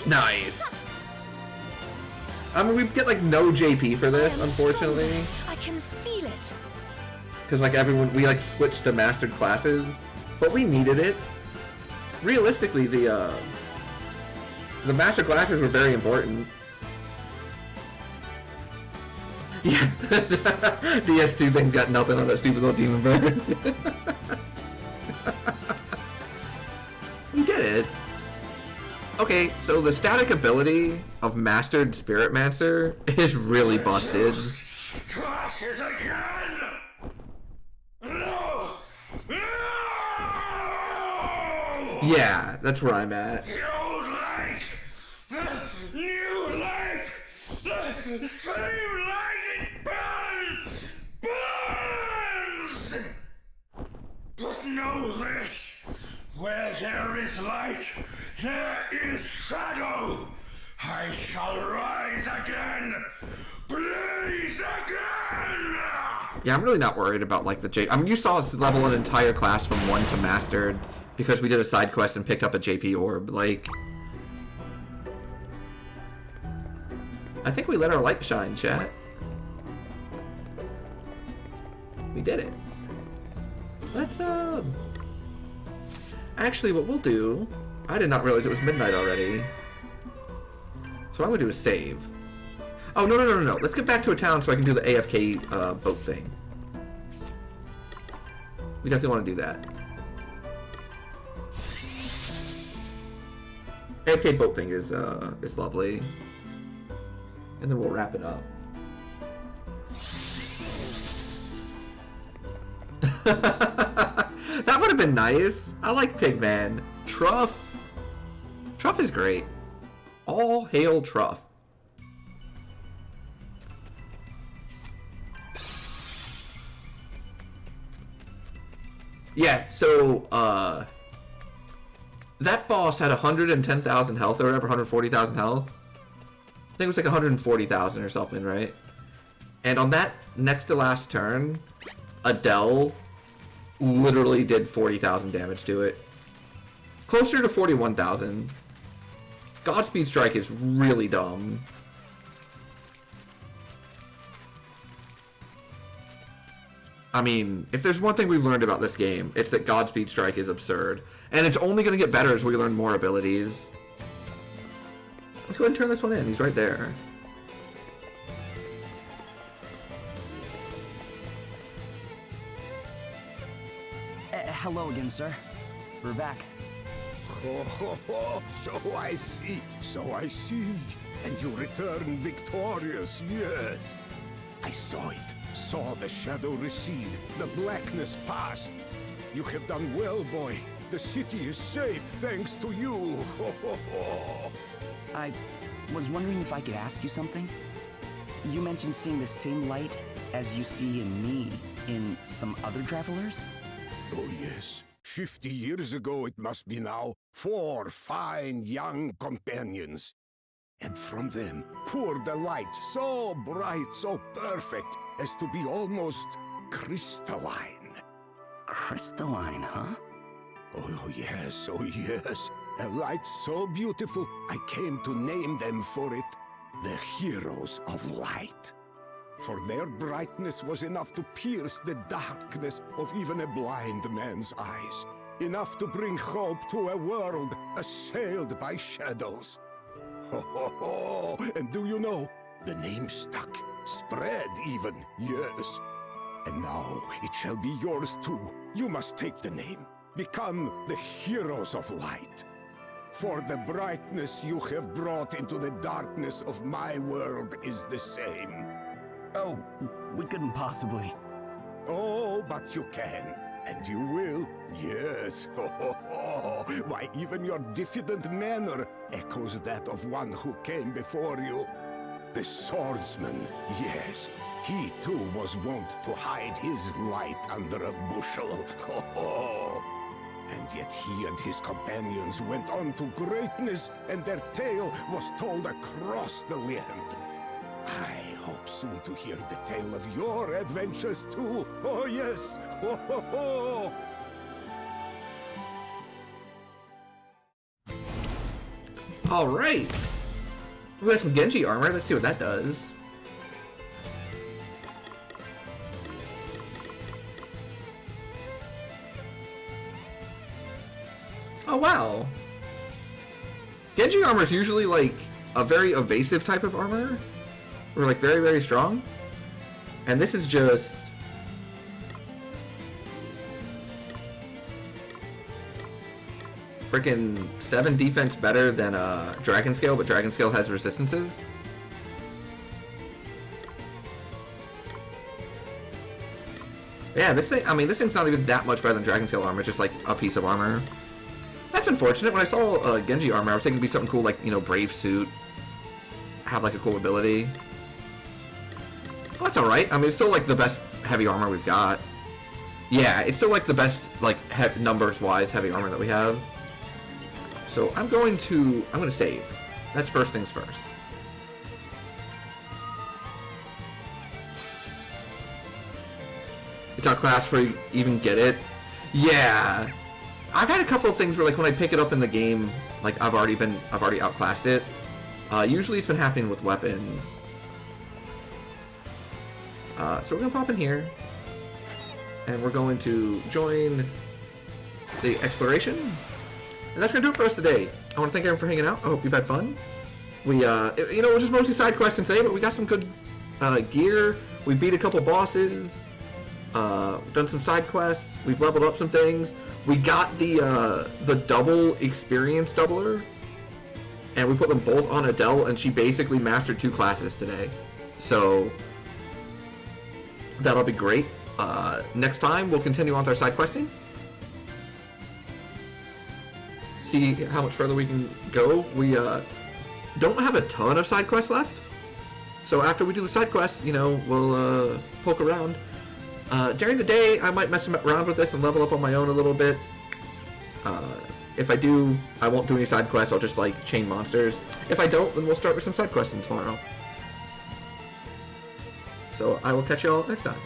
Nice. I mean, we get like no JP for this, unfortunately. I can feel it. Because like everyone, we like switched to mastered classes, but we needed it. Realistically, the master classes were very important. Yeah, DS2 thing's got nothing on that stupid little demon bird. We did it. Okay, so the static ability of Mastered Spiritmancer is really busted. Crashes again! No! Yeah, that's where I'm at. The old light! The new light! The same light! It burns! Burns! But know this! Where there is light, there is shadow! I shall rise again! Blaze again! Yeah, I'm really not worried about like the J. I mean, you saw us level an entire class from 1 to Mastered because we did a side quest and picked up a JP orb. Like, I think we let our light shine, chat. We did it. Let's actually, what we'll do... I did not realize it was midnight already. So what I'm gonna do is save. Oh, no. Let's get back to a town so I can do the AFK boat thing. We definitely want to do that. AFK boat thing is lovely. And then we'll wrap it up. That would have been nice. I like Pigman. Truff. Truff is great. All hail Truff. Yeah, so, that boss had 110,000 health or whatever, 140,000 health. I think it was like 140,000 or something, right? And on that next to last turn, Adele literally did 40,000 damage to it. Closer to 41,000. Godspeed Strike is really dumb. I mean, if there's one thing we've learned about this game, it's that Godspeed Strike is absurd. And it's only going to get better as we learn more abilities. Let's go ahead and turn this one in. He's right there. Hello again, sir. We're back. Ho, ho, ho. So I see. And you return victorious, yes. I saw it. Saw the shadow recede, the blackness pass. You have done well, boy. The city is safe thanks to you. Ho, ho, ho. I was wondering if I could ask you something. You mentioned seeing the same light as you see in me in some other travelers? Oh, yes. 50 years ago it must be now. 4 fine young companions. And from them poured a light so bright, so perfect, as to be almost crystalline. Crystalline, huh? Oh yes. A light so beautiful, I came to name them for it the Heroes of Light. For their brightness was enough to pierce the darkness of even a blind man's eyes. Enough to bring hope to a world assailed by shadows. Ho, ho, ho. And do you know, the name stuck, spread even, yes. And now it shall be yours too. You must take the name, become the Heroes of Light. For the brightness you have brought into the darkness of my world is the same. Oh, we couldn't possibly. Oh, but you can. And you will, yes. Ho, ho, ho. Why, even your diffident manner echoes that of one who came before you. The swordsman, yes. He too was wont to hide his light under a bushel. Ho, ho. And yet he and his companions went on to greatness, and their tale was told across the land. I hope soon to hear the tale of your adventures too. Oh yes! Ho, ho, ho. Alright! We got some Genji armor. Let's see what that does. Oh wow! Genji armor is usually like a very evasive type of armor. Or like very, very strong. And this is just... freaking 7 defense better than Dragon Scale, but Dragon Scale has resistances. Yeah, this thing, I mean, this thing's not even that much better than Dragon Scale armor, it's just like a piece of armor. That's unfortunate. When I saw Genji armor, I was thinking it'd be something cool like, you know, Brave Suit. Have like a cool ability. Well, that's alright. I mean, it's still like the best heavy armor we've got. Yeah, it's still like the best, like, numbers-wise heavy armor that we have. So I'm going to save. That's first things first. It's outclassed before you even get it. Yeah. I've had a couple of things where, like, when I pick it up in the game, like, I've already outclassed it. Usually it's been happening with weapons. So we're gonna pop in here, and we're going to join the exploration, and that's gonna do it for us today. I want to thank everyone for hanging out. I hope you've had fun, We, you know, it was just mostly side questing today, but we got some good gear. We beat a couple bosses. Done some side quests. We've leveled up some things. We got the double experience doubler, and we put them both on Adele, and she basically mastered 2 classes today. So that'll be great. Next time we'll continue on with our side questing. See how much further we can go. We don't have a ton of side quests left. So after we do the side quests, you know, we'll poke around. During the day, I might mess around with this and level up on my own a little bit. If I do, I won't do any side quests. I'll just, like, chain monsters. If I don't, then we'll start with some side questing tomorrow. So I will catch you all next time.